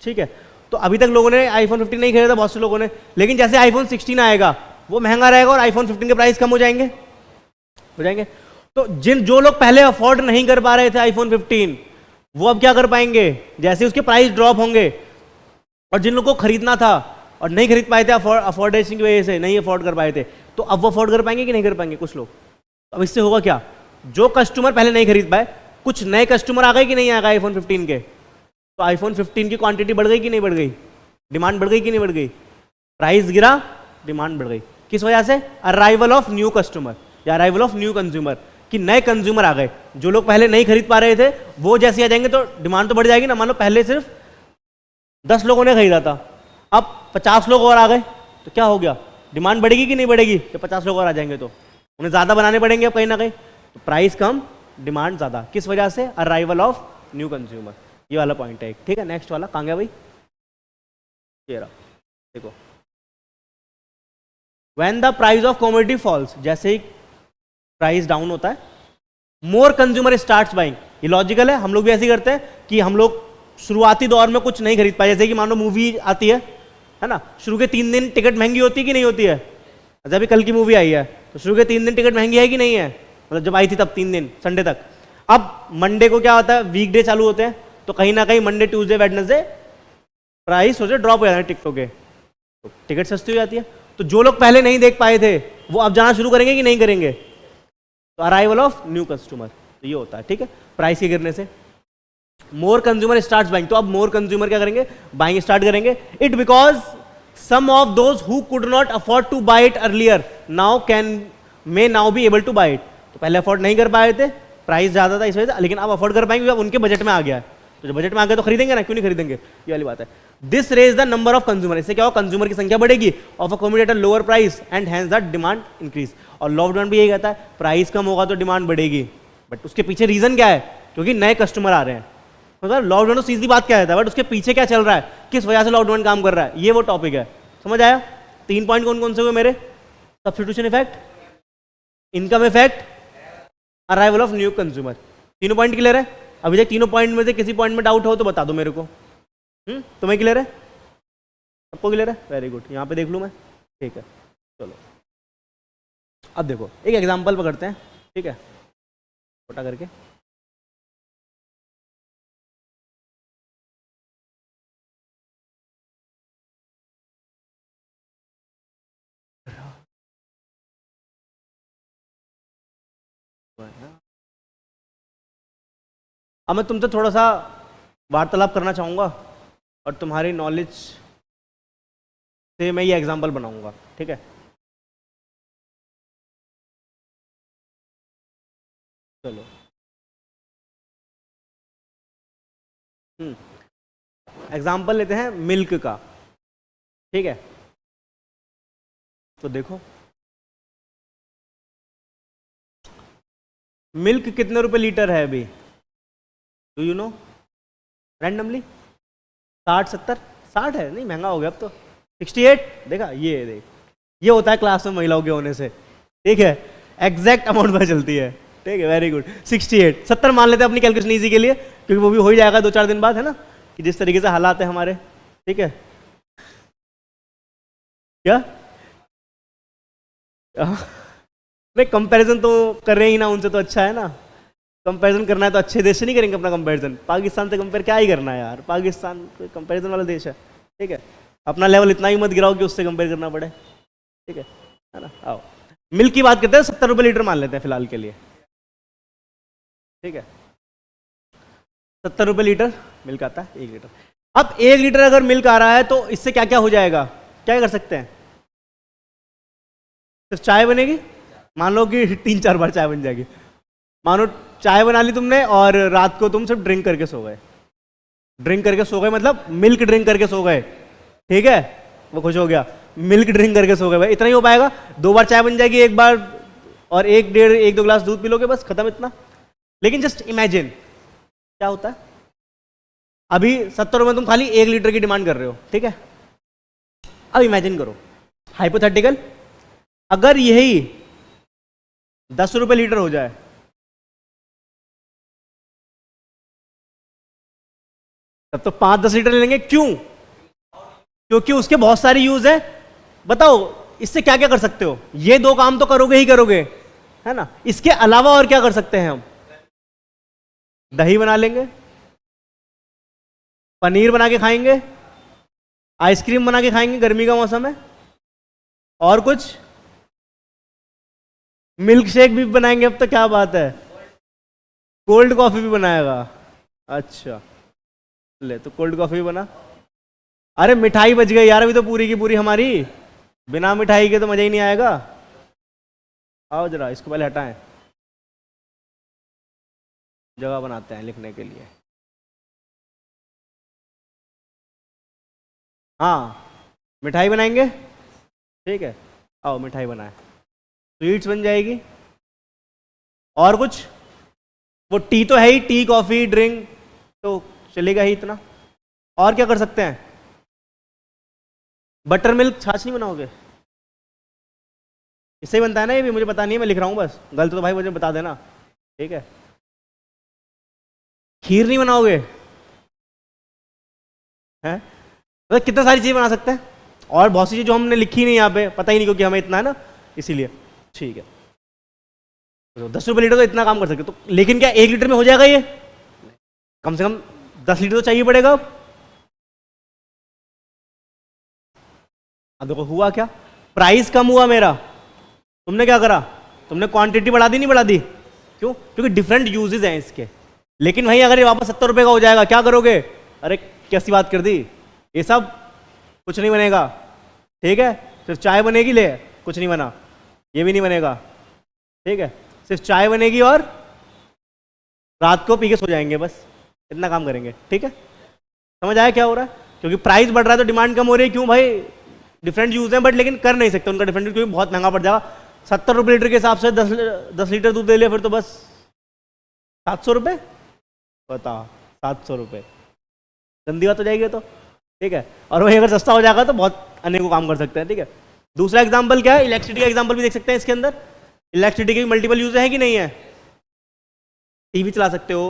ठीक है। तो अभी तक लोगों ने आईफोन 15 नहीं खरीदा, बहुत से लोगों ने। लेकिन जैसे आईफोन 16 आएगा वो महंगा रहेगा और आईफोन 15 के प्राइस कम हो जाएंगे। तो जो लोग पहले अफोर्ड नहीं कर पा रहे थे आईफोन 15, वो अब क्या कर पाएंगे? जैसे उसके प्राइस ड्रॉप होंगे, और जिन लोगों को खरीदना था और नहीं खरीद पाए थे अफोर्डेशन की वजह से, नहीं अफोर्ड कर पाए थे, तो अब वो अफोर्ड कर पाएंगे कि नहीं कर पाएंगे? कुछ लोग। अब इससे होगा क्या? जो कस्टमर पहले नहीं खरीद पाए, कुछ नए कस्टमर आ गए कि नहीं आ गए आईफोन 15 के, तो आईफोन 15 की क्वांटिटी बढ़ गई कि नहीं बढ़ गई? डिमांड बढ़ गई कि नहीं बढ़ गई? प्राइस गिरा, डिमांड बढ़ गई। किस वजह से? अराइवल ऑफ न्यू कस्टमर या अराइवल ऑफ न्यू कंज्यूमर। कि नए कंज्यूमर आ गए, जो लोग पहले नहीं खरीद पा रहे थे वो जैसे आ जाएंगे तो डिमांड तो बढ़ जाएगी ना। मान लो पहले सिर्फ 10 लोगों ने खरीदा था, अब 50 लोग और आ गए, तो क्या हो गया, डिमांड बढ़ेगी कि नहीं बढ़ेगी? जब 50 लोग और आ जाएंगे तो उन्हें ज़्यादा बनाने पड़ेंगे अब कहीं ना कहीं, तो प्राइस कम डिमांड ज़्यादा, किस वजह से? Arrival of new consumer. ये वाला पॉइंट है, ठीक है। नेक्स्ट वाला कहाँ गया भाई? ये रहा, देखो, when the price of commodity falls, जैसे ही प्राइस डाउन होता है, मोर कंज्यूमर स्टार्ट्स बाइंग। ये लॉजिकल है, हम लोग भी ऐसे ही करते हैं कि हम लोग शुरुआती दौर में कुछ नहीं खरीद पाए, जैसे कि मान लो मूवी आती है ना, शुरू के 3 दिन टिकट महंगी होती है कि नहीं होती है? अच्छा अभी कल की मूवी आई है तो शुरू के 3 दिन टिकट महंगी है कि नहीं है? मतलब जब आई थी तब 3 दिन, संडे तक। अब मंडे को क्या होता है, वीकडे चालू होते हैं, तो कहीं ना कहीं मंडे ट्यूसडे वेडनेसडे प्राइस सोचे ड्रॉप हो जाता है टिकटों के, तो टिकट सस्ती हो जाती है। तो जो लोग पहले नहीं देख पाए थे वो अब जाना शुरू करेंगे कि नहीं करेंगे? तो अराइवल ऑफ न्यू कस्टमर, तो ये होता है, ठीक है, प्राइस के गिरने से। मोर कंज्यूमर स्टार्ट्स बाइंग, तो अब मोर कंज्यूमर क्या करेंगे? बाइंग स्टार्ट करेंगे। It because some of those who could not afford to buy it earlier now may now be able to buy it. तो पहले अफोर्ड नहीं कर पाए थे, प्राइस ज्यादा था इस वजह से, लेकिन अब अफोर्ड कर पाएंगे, अब उनके बजट में आ गया है, तो जब बजट में आ गया तो खरीदेंगे ना, क्यों नहीं खरीदेंगे? ये वाली बात है। This raise the number of consumer, इससे क्या हो, कंज्यूमर की संख्या बढ़ेगी, of a commodity at a lower price and hence the demand increase. और लॉ ऑफ डिमांड भी यही कहता है, प्राइस कम होगा तो डिमांड बढ़ेगी, बट उसके पीछे रीजन क्या है? क्योंकि नए कस्टमर आ रहे हैं। मतलब लॉ ऑफ डिमांड तो सीधी बात क्या है, बट उसके पीछे क्या चल रहा है, किस वजह से लॉ ऑफ डिमांड काम कर रहा है, ये वो टॉपिक है। समझ आया? 3 पॉइंट कौन कौन से हुए मेरे? Substitution effect, income effect, arrival of new consumer. तीनों पॉइंट क्लियर है? अभी तक तीनों पॉइंट में से किसी पॉइंट में डाउट हो तो बता दो मेरे को। तुम्हें क्लियर है? सबको क्लियर है? Very good. यहाँ पे देख लूँ मैं, ठीक है। चलो अब देखो एक एग्जांपल पकड़ते हैं, ठीक है, छोटा करके। अब मैं तुमसे थोड़ा सा वार्तालाप करना चाहूँगा और तुम्हारी नॉलेज से मैं ये एग्जांपल बनाऊंगा, ठीक है। चलो एग्जांपल लेते हैं मिल्क का, ठीक है। तो देखो मिल्क कितने रुपए लीटर है अभी? Do you know randomly? 60 70? 60 है? नहीं महंगा हो गया अब तो। 68? देखा, ये देख, ये होता है क्लास में महिलाओं के होने से, ठीक है, एग्जैक्ट अमाउंट पता चलती है, ठीक है। Very good. 68 70 मान लेते हैं अपनी कैलकुलेशन इजी के लिए, क्योंकि वो भी हो ही जाएगा 2-4 दिन बाद, है ना, कि जिस तरीके से हालात है हमारे, ठीक है। क्या नहीं, कंपैरिजन तो कर रहे ही ना उनसे, तो अच्छा है ना। कंपैरिजन करना है तो अच्छे देश से नहीं करेंगे अपना कंपैरिजन, पाकिस्तान से कंपेयर क्या ही करना है यार, पाकिस्तान कंपैरिजन वाला देश है, ठीक है। अपना लेवल इतना ही मत गिराओ कि उससे कंपेयर करना पड़े, ठीक है ना। आओ मिल्क की बात करते हैं, 70 रुपये लीटर मान लेते हैं फिलहाल के लिए, ठीक है। 70 रुपये लीटर मिल्क आता है, 1 लीटर। अब 1 लीटर अगर मिल्क आ रहा है तो इससे क्या क्या हो जाएगा, क्या कर सकते हैं? सिर्फ चाय बनेगी, मान लो कि 3-4 बार चाय बन जाएगी। मानो चाय बना ली तुमने और रात को तुम सिर्फ ड्रिंक करके सो गए, ड्रिंक करके सो गए मतलब मिल्क ड्रिंक करके सो गए, ठीक है। वो खुश हो गया, मिल्क ड्रिंक करके सो गए भाई, इतना ही हो पाएगा। 2 बार चाय बन जाएगी, 1 बार और 1-1.5-1-2 ग्लास दूध पी लोगे, बस खत्म, इतना। लेकिन जस्ट इमेजिन क्या होता है, अभी 70 रुपये तुम खाली 1 लीटर की डिमांड कर रहे हो, ठीक है। अब इमेजिन करो, हाइपोथेटिकल, अगर यही 10 रुपये लीटर हो जाए, तब तो 5-10 लीटर ले लेंगे। क्यों? क्योंकि उसके बहुत सारे यूज है। बताओ इससे क्या क्या कर सकते हो? ये 2 काम तो करोगे ही करोगे, है ना। इसके अलावा और क्या कर सकते हैं हम? दही बना लेंगे, पनीर बना के खाएंगे, आइसक्रीम बना के खाएंगे, गर्मी का मौसम है, और कुछ मिल्क शेक भी बनाएंगे। अब तो क्या बात है, कोल्ड कॉफी भी बनाएगा। अच्छा ले, तो कोल्ड कॉफी भी बना। अरे मिठाई बच गई यार, अभी तो पूरी की पूरी हमारी, बिना मिठाई के तो मजा ही नहीं आएगा। आओ जरा इसको पहले हटाएं। जगह बनाते हैं लिखने के लिए। हाँ, मिठाई बनाएंगे, ठीक है, आओ मिठाई बनाए, स्वीट्स बन जाएगी। और कुछ, वो टी तो है ही, टी कॉफी ड्रिंक तो चलेगा ही इतना। और क्या कर सकते हैं? बटर मिल्क, छाछ नहीं बनाओगे? इससे ही बनता है ना ये भी, मुझे पता नहीं है, मैं लिख रहा हूँ बस, गलत तो भाई मुझे बता देना, ठीक है। खीर नहीं बनाओगे? हैं? तो कितनी सारी चीज़ें बना सकते हैं, और बहुत सी चीज़ जो हमने लिखी नहीं यहाँ पे, पता ही नहीं क्योंकि हमें इतना है ना, इसीलिए। ठीक है, तो 10 रुपये लीटर तो इतना काम कर सकते तो, लेकिन क्या 1 लीटर में हो जाएगा ये? कम से कम 10 लीटर तो चाहिए पड़ेगा। अब देखो हुआ क्या, प्राइस कम हुआ मेरा, तुमने क्या करा, तुमने क्वांटिटी बढ़ा दी, नहीं बढ़ा दी? क्यों? क्योंकि डिफरेंट यूजेस हैं इसके। लेकिन भाई अगर ये वापस 70 रुपये का हो जाएगा, क्या करोगे? अरे कैसी बात कर दी, ये सब कुछ नहीं बनेगा, ठीक है, सिर्फ चाय बनेगी, ले कुछ नहीं बना, ये भी नहीं बनेगा, ठीक है, सिर्फ चाय बनेगी और रात को पी के सो जाएंगे, बस इतना काम करेंगे, ठीक है। समझ आया क्या हो रहा है? क्योंकि प्राइस बढ़ रहा है तो डिमांड कम हो रही है, क्यों भाई? डिफरेंट यूज है, बट लेकिन कर नहीं सकते उनका डिफरेंट, क्योंकि बहुत महंगा पड़ जाएगा। 70 रुपये लीटर के हिसाब से 10 लीटर दूध ले लिया, फिर तो बस 700 रुपये, बताओ 700 रुपये, गंदी बात हो जाएगी तो, ठीक है। और वही अगर सस्ता हो जाएगा तो बहुत अनेकों काम कर सकते हैं, ठीक है। दूसरा एग्जाम्पल क्या है, इलेक्ट्रिसिटी का एग्जाम्पल भी देख सकते हैं इसके अंदर। इलेक्ट्रिसिटी के मल्टीपल यूज है कि नहीं है? टीवी चला सकते हो,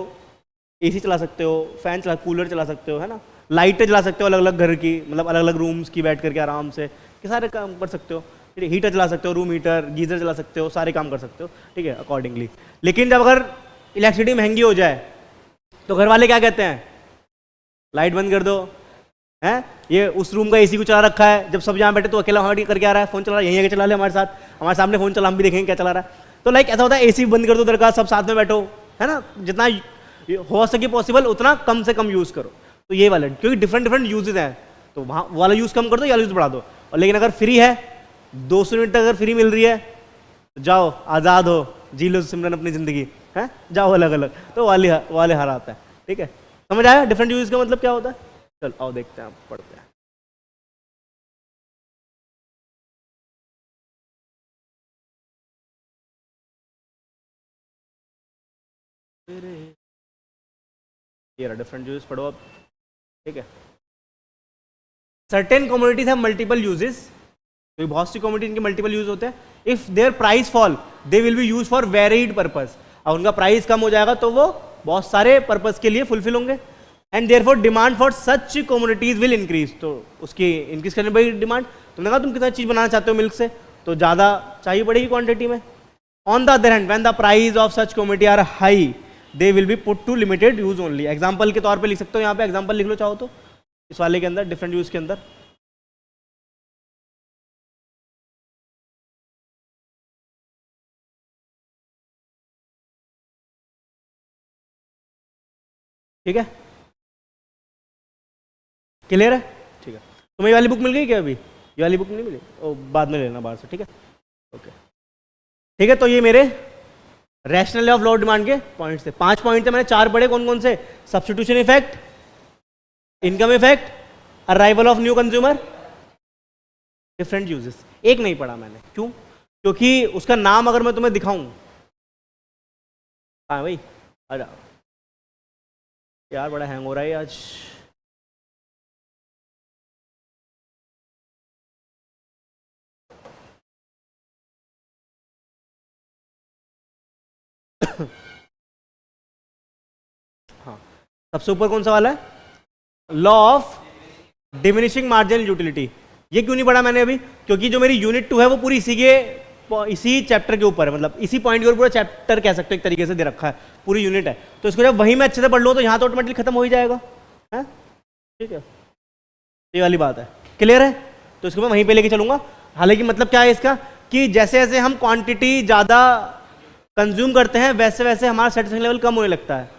एसी चला सकते हो, फैन चला, कूलर चला सकते हो, है ना, लाइटें जला सकते हो अलग अलग घर की, मतलब अलग अलग रूम्स की बैठ करके आराम से, कि सारे काम कर सकते हो। हीटर चला सकते हो, रूम हीटर, गीजर चला सकते हो, सारे काम कर सकते हो, ठीक है, अकॉर्डिंगली। लेकिन जब अगर इलेक्ट्रिसिटी महंगी हो जाए तो घर वाले क्या कहते हैं? लाइट बंद कर दो, हैं, ये उस रूम का एसी को चला रखा है, जब सब यहाँ बैठे तो अकेला हमारी करके आ रहा है, फोन चला रहा है, यहीं आके चला ले हमारे साथ, हमारे सामने फोन चला, हम भी देखेंगे क्या चला रहा है। तो लाइक ऐसा होता है, एसी बंद कर दो उधर का, सब साथ में बैठो, है ना, जितना हो सके पॉसिबल उतना कम से कम यूज करो। तो ये वाला, क्योंकि डिफरेंट डिफरेंट यूजेस हैं, तो वहाँ वाला यूज कम कर दो या यूज बढ़ा दो। और लेकिन अगर फ्री है, 200 यूनिट तक अगर फ्री मिल रही है तो जाओ, आज़ाद हो, जी लो सिमरन अपनी जिंदगी, है, जाओ अलग अलग, तो वाले हार आता है, ठीक है। समझ आया डिफरेंट यूज का मतलब क्या होता है? चल आओ देखते हैं, पढ़ते हैं। ये डिफरेंट यूज पढ़ो अब, ठीक है। Certain communities have multiple uses, तो बहुत सी कम्युनिटी इनके मल्टीपल यूज होते हैं। If there price fall they will B use for varied purpose, और उनका प्राइस कम हो जाएगा तो वो बहुत सारे पर्पस के लिए फुलफिल होंगे। And therefore demand for such communities will increase, तो उसकी इंक्रीज करने पर डिमांड, तुमने कहा तुम कितना चीज बनाना चाहते हो मिल्क से, तो ज्यादा चाहिए पड़ेगी क्वांटिटी में। On the other hand when the price of such community are high they will be put to limited use only. Example के तौर पे लिख सकते हो, यहाँ पे एग्जाम्पल लिख लो चाहो तो, इस वाले के अंदर डिफरेंट यूज के अंदर। ठीक है, क्लियर है, ठीक है। तुम्हें ये वाली बुक मिल गई क्या? अभी ये वाली बुक नहीं मिली, ओ बाद में लेना बाहर से, ठीक है, ओके, ठीक है। तो ये मेरे रैशनल ऑफ लोअर डिमांड के पॉइंट्स थे, 5 पॉइंट थे, मैंने 4 पढ़े, कौन कौन से? Substitution effect, income effect, arrival of new consumer, different uses. एक नहीं पढ़ा मैंने, क्यों? क्योंकि उसका नाम अगर मैं तुम्हें दिखाऊं, हाँ भाई, अरे यार बड़ा हैंग हो रहा है आज। हाँ, सबसे ऊपर कौन सा वाला है? Law of diminishing marginal utility. ये क्यों नहीं पढ़ा मैंने अभी? क्योंकि जो मेरी यूनिट 2 है वो पूरी इसी चैप्टर के ऊपर है, मतलब इसी पॉइंट के ऊपर पूरा चैप्टर कह सकते हो एक तरीके से दे रखा है, पूरी यूनिट है। तो इसको जब वहीं मैं अच्छे से पढ़ लूँ तो यहाँ तो ऑटोमेटिकली खत्म हो ही जाएगा, है, ठीक है, ये वाली बात है, क्लियर है। तो इसको मैं वहीं पे लेके चलूंगा। हालांकि मतलब क्या है इसका, कि जैसे जैसे हम क्वांटिटी ज़्यादा कंज्यूम करते हैं वैसे वैसे हमारा सेटिस्फेक्शन लेवल कम होने लगता है।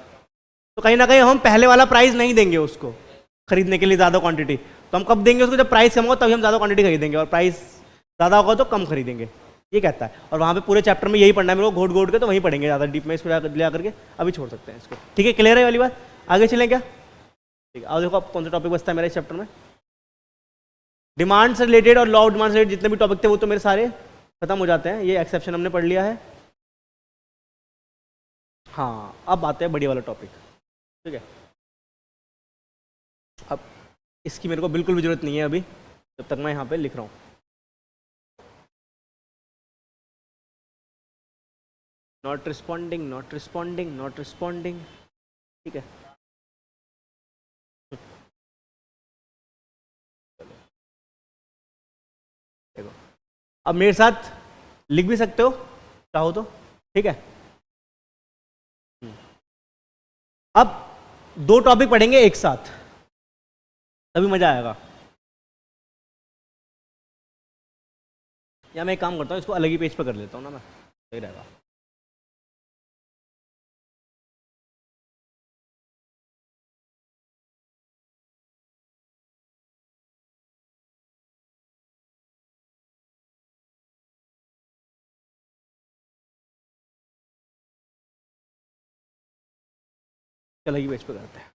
तो कहीं ना कहीं हम पहले वाला प्राइस नहीं देंगे उसको खरीदने के लिए ज़्यादा क्वांटिटी, तो हम कब देंगे उसको? जब प्राइस कम होगा तभी हम ज़्यादा क्वांटिटी खरीदेंगे, और प्राइस ज़्यादा होगा तो कम खरीदेंगे, ये कहता है, और वहाँ पे पूरे चैप्टर में यही पढ़ना है मेरे को घोट घोट के, तो वहीं पढ़ेंगे ज़्यादा डीप में, इसको ले आकर के अभी छोड़ सकते हैं इसको। ठीक है, क्लियर है वाली बात? आगे चलें क्या? ठीक है, अब देखो अब कौन सा टॉपिक बचता है मेरे इस चैप्टर में। डिमांड से रिलेटेड और लॉ ऑफ डिमांड से रिलेटेड जितने भी टॉपिक थे वो तो मेरे सारे खत्म हो जाते हैं, ये एक्सेप्शन हमने पढ़ लिया है। हाँ, अब आते हैं बढ़िया वाला टॉपिक। ठीक है, अब इसकी मेरे को बिल्कुल भी जरूरत नहीं है अभी, जब तक मैं यहाँ पे लिख रहा हूँ। Not responding, not responding, not responding. ठीक है, देखो अब मेरे साथ लिख भी सकते हो चाहो तो। ठीक है, अब दो टॉपिक पढ़ेंगे एक साथ, तभी मजा आएगा। या मैं एक काम करता हूँ, इसको अलग ही पेज पर कर लेता हूँ ना मैं, सही रहेगा। अलग ही पेज पर करते हैं।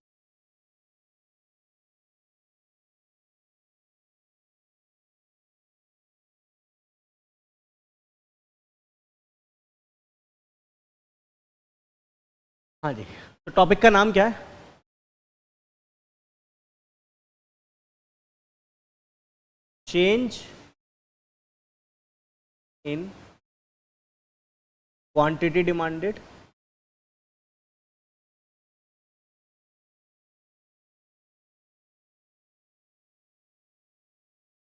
हाँ जी, तो टॉपिक का नाम क्या है? Change in quantity demanded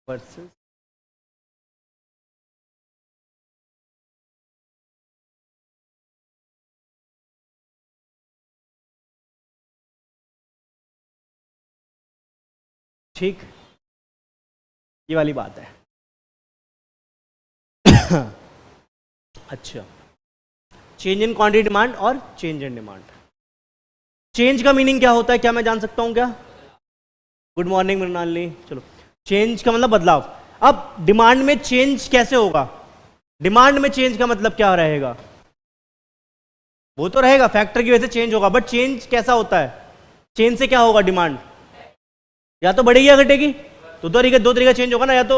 versus ठीक, ये वाली बात है। अच्छा, चेंज इन क्वांटिटी डिमांड और चेंज इन डिमांड। चेंज का मीनिंग क्या होता है, क्या मैं जान सकता हूं क्या? Good morning Mrinalini. चलो, चेंज का मतलब बदलाव। अब डिमांड में चेंज कैसे होगा? डिमांड में चेंज का मतलब क्या रहेगा? वो तो रहेगा, फैक्टर की वजह से चेंज होगा, बट चेंज कैसा होता है? चेंज से क्या होगा? डिमांड या तो बढ़ेगी या घटेगी, तो दो तरीका चेंज होगा ना, या तो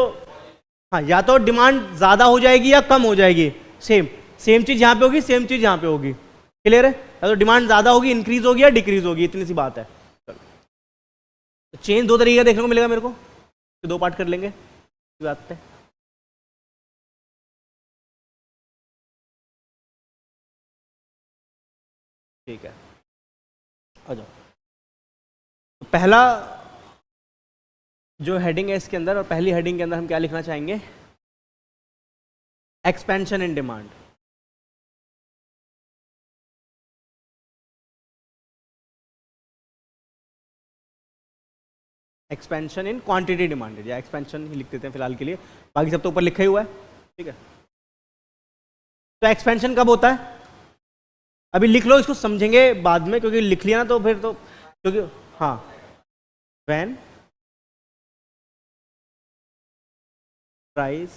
हाँ, या तो डिमांड ज्यादा हो जाएगी या कम हो जाएगी। सेम सेम चीज यहां पे होगी, सेम चीज यहां पे होगी। क्लियर है? या तो डिमांड ज्यादा होगी, इंक्रीज होगी, या डिक्रीज होगी, इतनी सी बात है। चेंज दो तरीके का देखने को मिलेगा मेरे को, तो दो पार्ट कर लेंगे इस बात पे। ठीक है, आ जाओ। तो पहला जो हेडिंग है इसके अंदर, और पहली हेडिंग के अंदर हम क्या लिखना चाहेंगे? Expansion in demand. Expansion in quantity demanded, या एक्सपेंशन ही लिख देते हैं फिलहाल के लिए, बाकी सब तो ऊपर लिखा ही हुआ है। ठीक है, तो एक्सपेंशन कब होता है? अभी लिख लो, इसको समझेंगे बाद में, क्योंकि लिख लिया ना तो फिर तो, क्योंकि हाँ, when price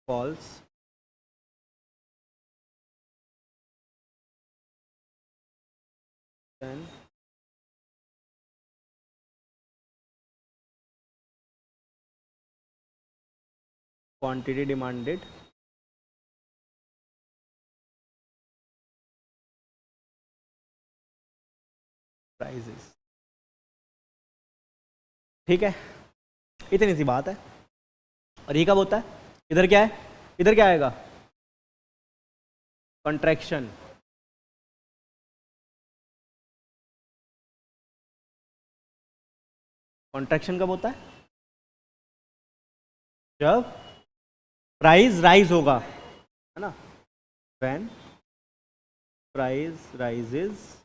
falls then quantity demanded prices. ठीक है, इतनी सी बात है। और ये कब होता है? इधर क्या है? इधर क्या आएगा? कंट्रैक्शन। कॉन्ट्रैक्शन कब होता है? जब प्राइस राइज होगा, है ना? व्हेन प्राइस राइजेस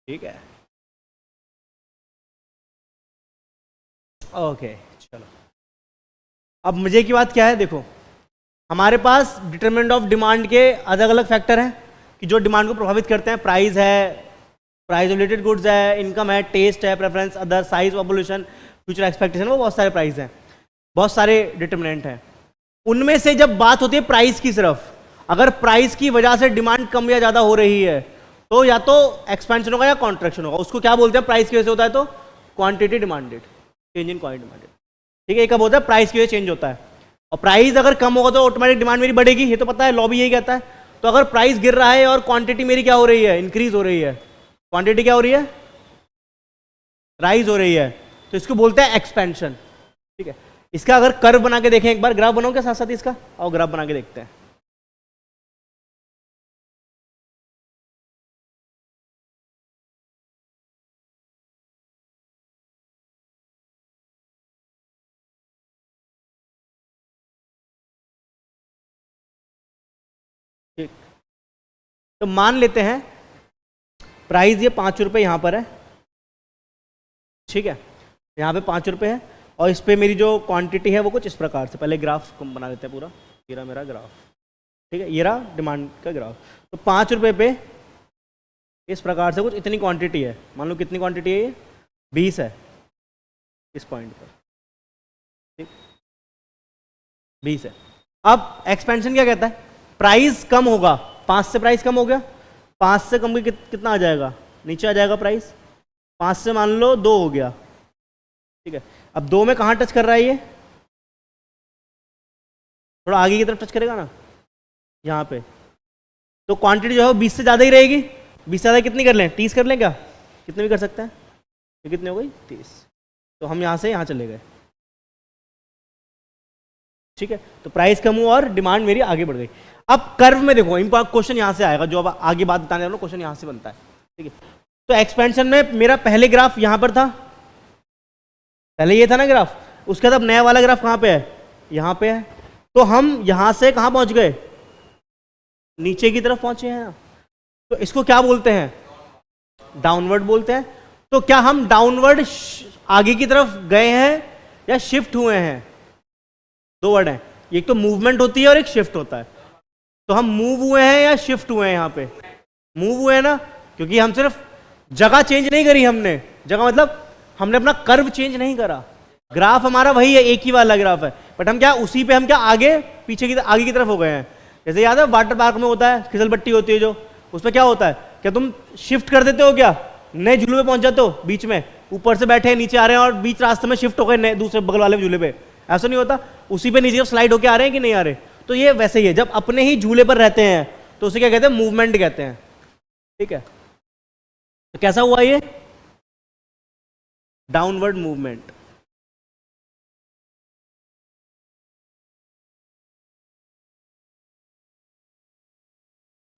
ठीक है, ओके चलो। अब मजे की बात क्या है, देखो हमारे पास डिटरमिनेंट ऑफ डिमांड के अलग अलग फैक्टर हैं कि जो डिमांड को प्रभावित करते हैं। प्राइस है, प्राइस रिलेटेड गुड्स है, इनकम है, टेस्ट है, preference, other, size, population, future expectation, वो बहुत सारे प्राइस हैं, बहुत सारे डिटरमिनेंट हैं। उनमें से जब बात होती है प्राइस की सिर्फ, अगर प्राइस की वजह से डिमांड कम या ज़्यादा हो रही है तो या तो एक्सपेंशन होगा या कॉन्ट्रैक्शन होगा। उसको क्या बोलते हैं, प्राइस की वजह से होता है तो quantity demanded, change in quantity demanded. ठीक है, ये कब होता है, प्राइस की वजह से चेंज होता है। और प्राइस अगर कम होगा तो ऑटोमेटिक डिमांड मेरी बढ़ेगी, ये तो पता है, लॉ भी यही कहता है। तो अगर प्राइस गिर रहा है और क्वांटिटी मेरी क्या हो रही है, इंक्रीज हो रही है, क्वांटिटी क्या हो रही है, राइज हो रही है, तो इसको बोलते हैं एक्सपेंशन। ठीक है, इसका अगर कर्व बना के देखें, एक बार ग्राफ बनाओ क्या साथ साथ इसका, और ग्राफ बना के देखते हैं। ठीक, तो मान लेते हैं प्राइस ये 5 रुपये यहाँ पर है, ठीक है, यहाँ पे 5 रुपये है, और इस पे मेरी जो क्वांटिटी है वो कुछ इस प्रकार से, पहले ग्राफ हम बना लेते हैं पूरा, ये रहा मेरा ग्राफ। ठीक है, ये रहा डिमांड का ग्राफ। तो 5 रुपये पे इस प्रकार से कुछ इतनी क्वांटिटी है, मान लो कितनी क्वांटिटी है, ये 20 है इस पॉइंट पर, ठीक, 20 है। अब एक्सपेंशन क्या कहता है, प्राइस कम होगा, 5 से प्राइस कम हो गया, 5 से कम कितना आ जाएगा, नीचे आ जाएगा प्राइस, 5 से मान लो 2 हो गया। ठीक है, अब 2 में कहाँ टच कर रहा है, ये थोड़ा आगे की तरफ टच करेगा ना, यहाँ पे, तो क्वांटिटी जो है वो 20 से ज़्यादा ही रहेगी। 20 से ज़्यादा कितनी कर लें, 30 कर लें क्या, कितने भी कर सकते हैं, तो कितनी हो गई 30, तो हम यहाँ से यहाँ चले गए। ठीक है, तो प्राइस कम हुआ और डिमांड मेरी आगे बढ़ गई। अब कर्व में देखो, इम्पोर्टेंट क्वेश्चन यहाँ से आएगा, जो अब आगे बात बताने वाला हूँ, क्वेश्चन यहाँ से बनता है। ठीक है, तो एक्सपेंशन में मेरा पहले ग्राफ यहाँ पर था, पहले ये था ना ग्राफ, उसके बाद अब नया वाला ग्राफ कहाँ पे है, यहाँ पे है। तो हम यहाँ से कहाँ पहुँच गए, नीचे की तरफ पहुँचे हैं, तो इसको क्या बोलते हैं, डाउनवर्ड बोलते हैं। तो क्या हम डाउनवर्ड आगे की तरफ गए हैं या शिफ्ट हुए हैं, दो वर्ड हैं, एक तो मूवमेंट होती है और एक शिफ्ट होता है। तो हम मूव हुए हैं या शिफ्ट हुए हैं, यहाँ पे मूव हुए हैं ना, क्योंकि हम सिर्फ जगह चेंज नहीं करी हमने, जगह मतलब हमने अपना कर्व चेंज नहीं करा, ग्राफ हमारा वही है, एक ही वाला ग्राफ है, बट हम क्या उसी पे हम क्या आगे पीछे की आगे की तरफ हो गए हैं। जैसे याद है वाटर पार्क में होता है, फिसल पट्टी होती है जो, उसमें क्या होता है, क्या तुम शिफ्ट कर देते हो, क्या नए झूले पे पहुंच जाते हो, बीच में ऊपर से बैठे नीचे आ रहे हैं और बीच रास्ते में शिफ्ट हो गए नए दूसरे बगल वाले झूले पे, ऐसा नहीं होता, उसी पे नीचे स्लाइड होके आ रहे हैं कि नहीं आ रहे। तो ये वैसे ही है, जब अपने ही झूले पर रहते हैं तो उसे क्या कहते हैं, मूवमेंट कहते हैं। ठीक है, तो कैसा हुआ ये, डाउनवर्ड मूवमेंट।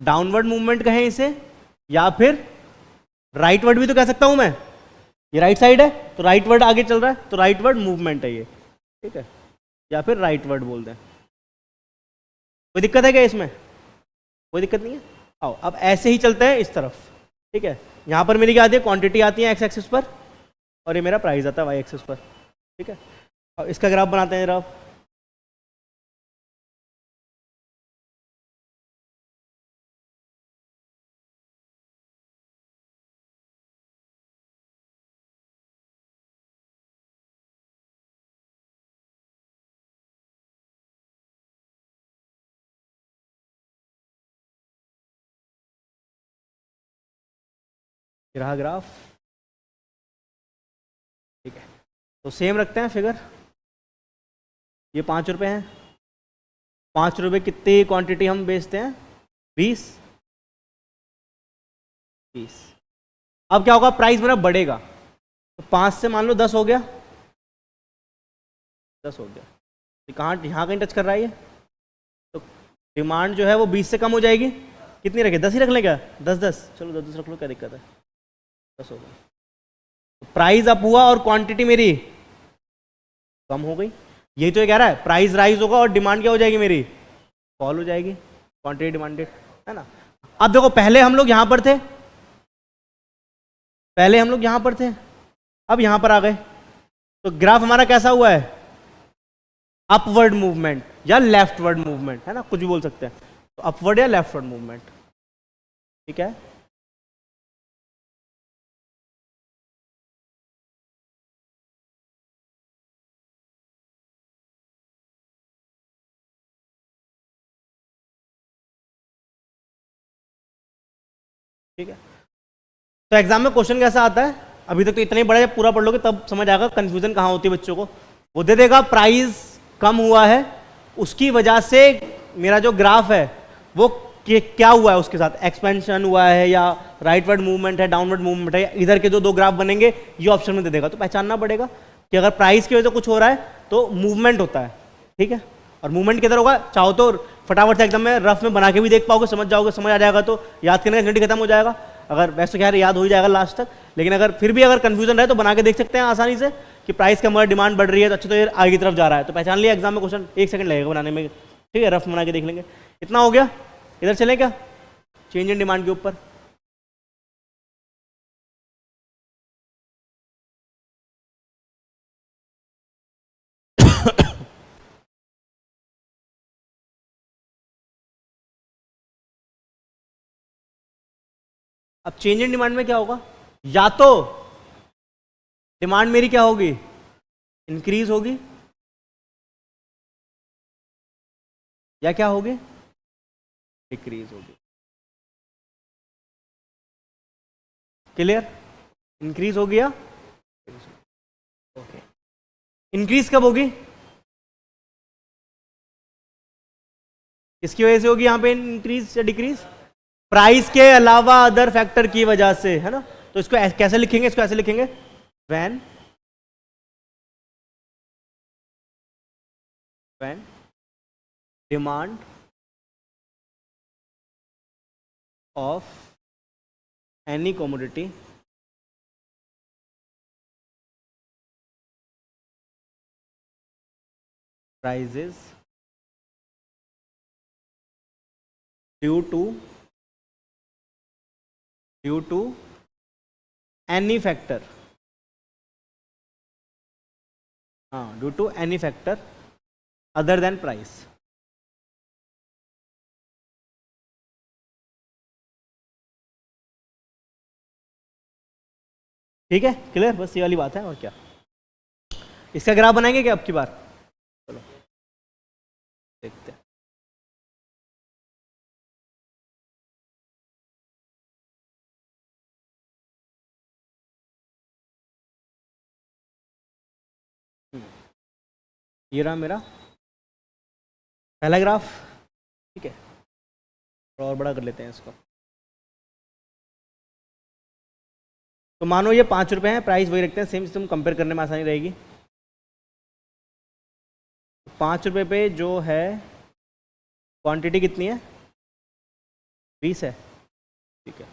डाउनवर्ड मूवमेंट कहें इसे, या फिर राइट वर्ड भी तो कह सकता हूं मैं, ये राइट साइड है तो राइट वर्ड आगे चल रहा है तो राइट वर्ड मूवमेंट है ये। ठीक है, या फिर राइट वर्ड बोल दें। कोई दिक्कत है क्या इसमें, कोई दिक्कत नहीं है। आओ अब ऐसे ही चलते हैं इस तरफ। ठीक है, यहाँ पर मेरी क्या आती है, क्वांटिटी आती है एक्स एक्सिस पर, और ये मेरा प्राइस आता है वाई एक्सिस पर। ठीक है, और इसका ग्राफ बनाते हैं ग्राफ। रहा ग्राफ। ठीक है, तो सेम रखते हैं फिगर, ये 5 रुपये हैं, 5 रुपये कितनी क्वांटिटी हम बेचते हैं, 20। अब क्या होगा, प्राइस मेरा बढ़ेगा, तो 5 से मान लो 10 हो गया, 10 हो गया, तो कहाँ यहाँ कहीं टच कर रहा है ये, तो डिमांड जो है वो 20 से कम हो जाएगी। कितनी रखे, 10 ही रख लें क्या, 10 चलो 10 रख लो, क्या दिक्कत है, 10 हो गया। प्राइस अप हुआ और क्वांटिटी मेरी कम हो गई, यही तो ये कह रहा है, प्राइस राइज होगा और डिमांड क्या हो जाएगी मेरी, फॉल हो जाएगी, क्वांटिटी डिमांडेड, है ना। अब देखो पहले हम लोग यहां पर थे, पहले हम लोग यहां पर थे, अब यहां पर आ गए, तो ग्राफ हमारा कैसा हुआ है, अपवर्ड मूवमेंट या लेफ्टवर्ड मूवमेंट, है ना, कुछ भी बोल सकते हैं, तो अपवर्ड या लेफ्टवर्ड मूवमेंट, ठीक है। ठीक है, तो एग्जाम में क्वेश्चन कैसा आता है, अभी तक तो इतना ही बड़ा है, जब पूरा पढ़ लोगे तब समझ आएगा कंफ्यूजन कहाँ होती है बच्चों को। वो दे देगा प्राइस कम हुआ है, उसकी वजह से मेरा जो ग्राफ है वो क्या हुआ है, उसके साथ एक्सपेंशन हुआ है या राइटवर्ड मूवमेंट है, डाउनवर्ड मूवमेंट है, इधर के जो दो ग्राफ बनेंगे ये ऑप्शन में दे देगा। तो पहचानना पड़ेगा कि अगर प्राइस की वजह से कुछ हो रहा है तो मूवमेंट होता है, ठीक है। और मूवमेंट किधर होगा, चाहो तो फटाफट से एकदम में रफ में बना के भी देख पाओगे, समझ जाओगे, समझ आ जाएगा तो याद करने का घंटी खत्म हो जाएगा। अगर वैसे क्या याद हो ही जाएगा लास्ट तक, लेकिन अगर फिर भी अगर कंफ्यूजन रहे तो बना के देख सकते हैं आसानी से कि प्राइस कम हो रहा है, डिमांड बढ़ रही है, तो अच्छे तो ये आगे की तरफ जा रहा है, तो पहचान लिया। एग्जाम में क्वेश्चन 1 सेकंड लगेगा बनाने में, ठीक है, रफ बना के देख लेंगे। इतना हो गया, इधर चलें क्या, चेंज इन डिमांड के ऊपर। अब चेंज इन डिमांड में क्या होगा, या तो डिमांड मेरी क्या होगी, इंक्रीज होगी, या क्या होगी, डिक्रीज होगी। क्लियर, इंक्रीज होगी या ओके। इंक्रीज कब होगी, किसकी वजह से होगी यहां पे इंक्रीज या डिक्रीज, प्राइस के अलावा अदर फैक्टर की वजह से, है ना। तो इसको कैसे लिखेंगे, इसको ऐसे लिखेंगे, when demand of any commodity rises due to any factor, हाँ, due to any factor other than price। ठीक है, क्लियर, बस ये वाली बात है, और क्या। इसका ग्राफ बनाएंगे क्या अब की बार, चलो देखते हैं। ये रहा मेरा पहला ग्राफ, ठीक है, थोड़ा और बड़ा कर लेते हैं इसको। तो मानो ये 5 रुपए हैं, प्राइस वही रखते हैं, सेम सिस्टम कंपेयर करने में आसानी रहेगी। 5 रुपए पे जो है क्वांटिटी कितनी है, 20 है, ठीक है।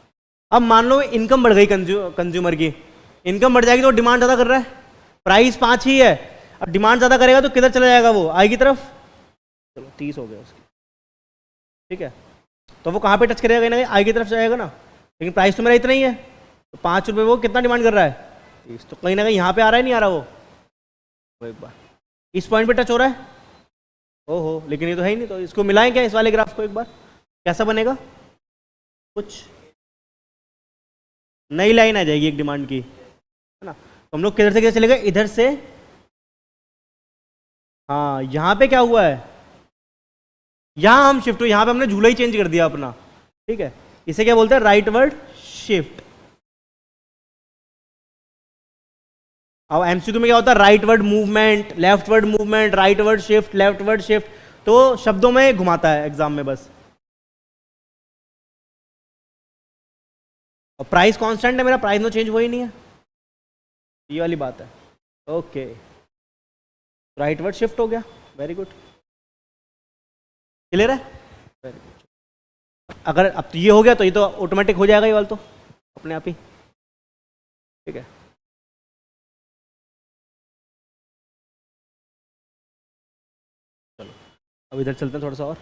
अब मान लो इनकम बढ़ गई कंज्यूमर की, इनकम बढ़ जाएगी तो डिमांड ज़्यादा कर रहा है, प्राइस 5 ही है, अब डिमांड ज़्यादा करेगा तो किधर चला जाएगा, वो आई की तरफ, चलो 30 हो गया उसकी, ठीक है। तो वो कहाँ पे टच करेगा, कहीं ना कहीं आई की तरफ जाएगा ना, लेकिन प्राइस तो मेरा इतना ही है, तो 5 रुपये वो कितना डिमांड कर रहा है, 30, तो कहीं ना कहीं यहाँ पे आ रहा है, नहीं आ रहा वो एक बार इस पॉइंट पे टच हो रहा है, ओहो, लेकिन ये तो है ही नहीं, तो इसको मिलाएं क्या, इस वाले ग्राफ को एक बार, कैसा बनेगा, कुछ नई लाइन आ जाएगी एक डिमांड की, है ना। तो हम लोग किधर से किधर चले गए, इधर से, हाँ, यहाँ पे क्या हुआ है, यहाँ हम शिफ्ट हुए, यहाँ पे हमने झूला ही चेंज कर दिया अपना, ठीक है। इसे क्या बोलते हैं, राइटवर्ड शिफ्ट। अब एमसीक्यू में क्या होता है, rightward movement, leftward movement, rightward shift, leftward shift, तो शब्दों में घुमाता है एग्जाम में बस। और प्राइस कांस्टेंट है मेरा, प्राइस तो चेंज हुआ ही नहीं है, ये वाली बात है, ओके। राइटवर्ड शिफ्ट हो गया, वेरी गुड, क्लियर है, वेरी गुड। अगर अब तो ये हो गया तो ये तो ऑटोमेटिक हो जाएगा, ये वाला तो अपने आप ही, ठीक है। चलो अब इधर चलते हैं थोड़ा सा और।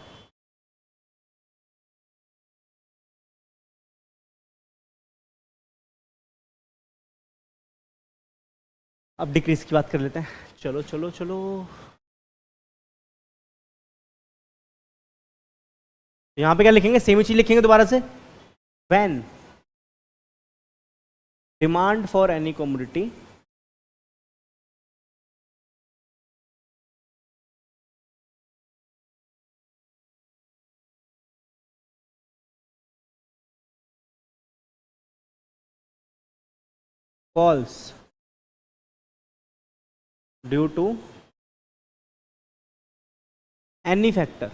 अब डिक्रीज की बात कर लेते हैं। चलो चलो चलो, यहाँ पे क्या लिखेंगे, सेम ही चीज लिखेंगे दोबारा से। When demand for any commodity falls due to any factor,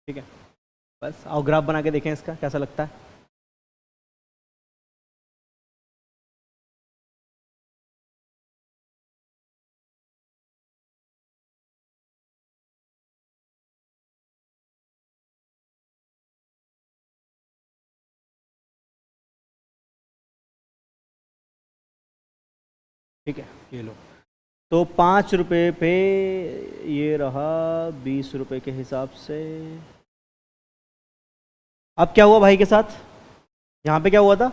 ठीक है। बस आओ ग्राफ बना के देखें इसका कैसा लगता है। ठीक है, ये लो। तो 5 रुपये पे ये रहा 20 रुपये के हिसाब से। अब क्या हुआ भाई के साथ, यहाँ पे क्या हुआ था,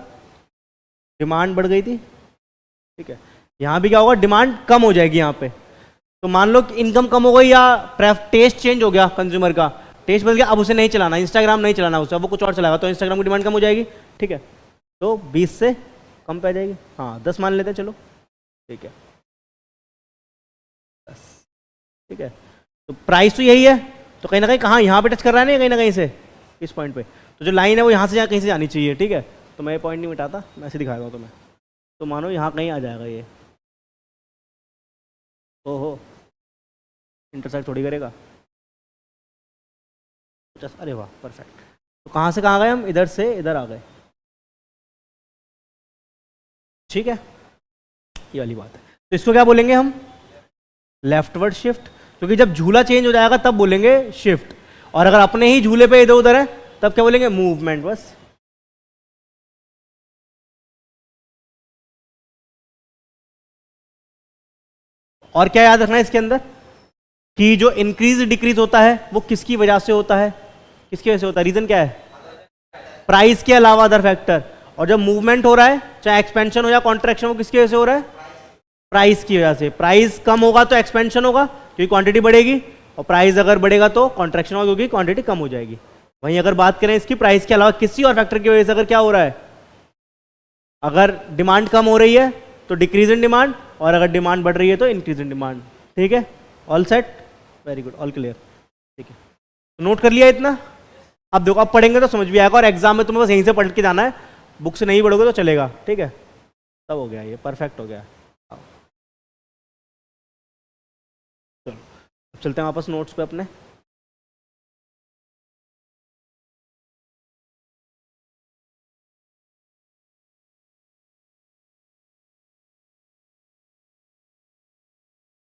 डिमांड बढ़ गई थी, ठीक है। यहाँ भी क्या होगा, डिमांड कम हो जाएगी यहाँ पे। तो मान लो कि इनकम कम हो गई या टेस्ट चेंज हो गया, कंज्यूमर का टेस्ट बदल गया, अब उसे नहीं चलाना, इंस्टाग्राम नहीं चलाना उसे, अब वो कुछ और चलाएगा, तो इंस्टाग्राम की डिमांड कम हो जाएगी, ठीक है। तो 20 से कम पे आ जाएगी, हाँ 10 मान लेते हैं, चलो ठीक है 10, ठीक है। तो प्राइस तो यही है, तो कहीं ना कहीं कहाँ, यहाँ पे टच कर रहा है ना कहीं ना कहीं से, इस पॉइंट पे। तो जो लाइन है वो यहाँ से कहीं से जानी चाहिए, ठीक है। तो मैं ये पॉइंट नहीं मिटाता, मैं ऐसे दिखाएगा हूँ तुम्हें। तो मानो यहाँ कहीं आ जाएगा ये, ओहो इंटरसेक्ट थोड़ी करेगा, अरे वाह परफेक्ट। तो कहाँ से कहाँ गए हम, इधर से इधर आ गए, ठीक है। ये वाली बात है। तो इसको क्या बोलेंगे हम, लेफ्टवर्ड शिफ्ट, क्योंकि जब झूला चेंज हो जाएगा तब बोलेंगे शिफ्ट, और अगर अपने ही झूले पे इधर उधर है तब क्या बोलेंगे, मूवमेंट। बस और क्या याद रखना है इसके अंदर, कि जो इंक्रीज डिक्रीज होता है वो किसकी वजह से होता है, किसकी वजह से होता है, रीजन क्या है, प्राइस के अलावा अदर फैक्टर। और जब मूवमेंट हो रहा है, चाहे एक्सपेंशन हो या कॉन्ट्रैक्शन, वो किसकी वजह से हो रहा है, प्राइस की वजह से। प्राइस कम होगा तो एक्सपेंशन होगा क्योंकि क्वांटिटी बढ़ेगी, और प्राइस अगर बढ़ेगा तो कॉन्ट्रैक्शन होगा क्योंकि क्वांटिटी कम हो जाएगी। वहीं अगर बात करें इसकी, प्राइस के अलावा किसी और फैक्टर की वजह से अगर क्या हो रहा है, अगर डिमांड कम हो रही है तो डिक्रीज इन डिमांड, और अगर डिमांड बढ़ रही है तो इंक्रीज इन डिमांड, ठीक है। All set, very good, all clear, ठीक है। नोट कर लिया इतना। अब देखो, अब पढ़ेंगे तो समझ भी आएगा, और एग्जाम में तुम्हें बस यहीं से पढ़ के जाना है, बुक से नहीं पढ़ोगे तो चलेगा, ठीक है। तब हो गया, ये परफेक्ट हो गया। चलो अब चलते हैं वापस नोट्स पे अपने।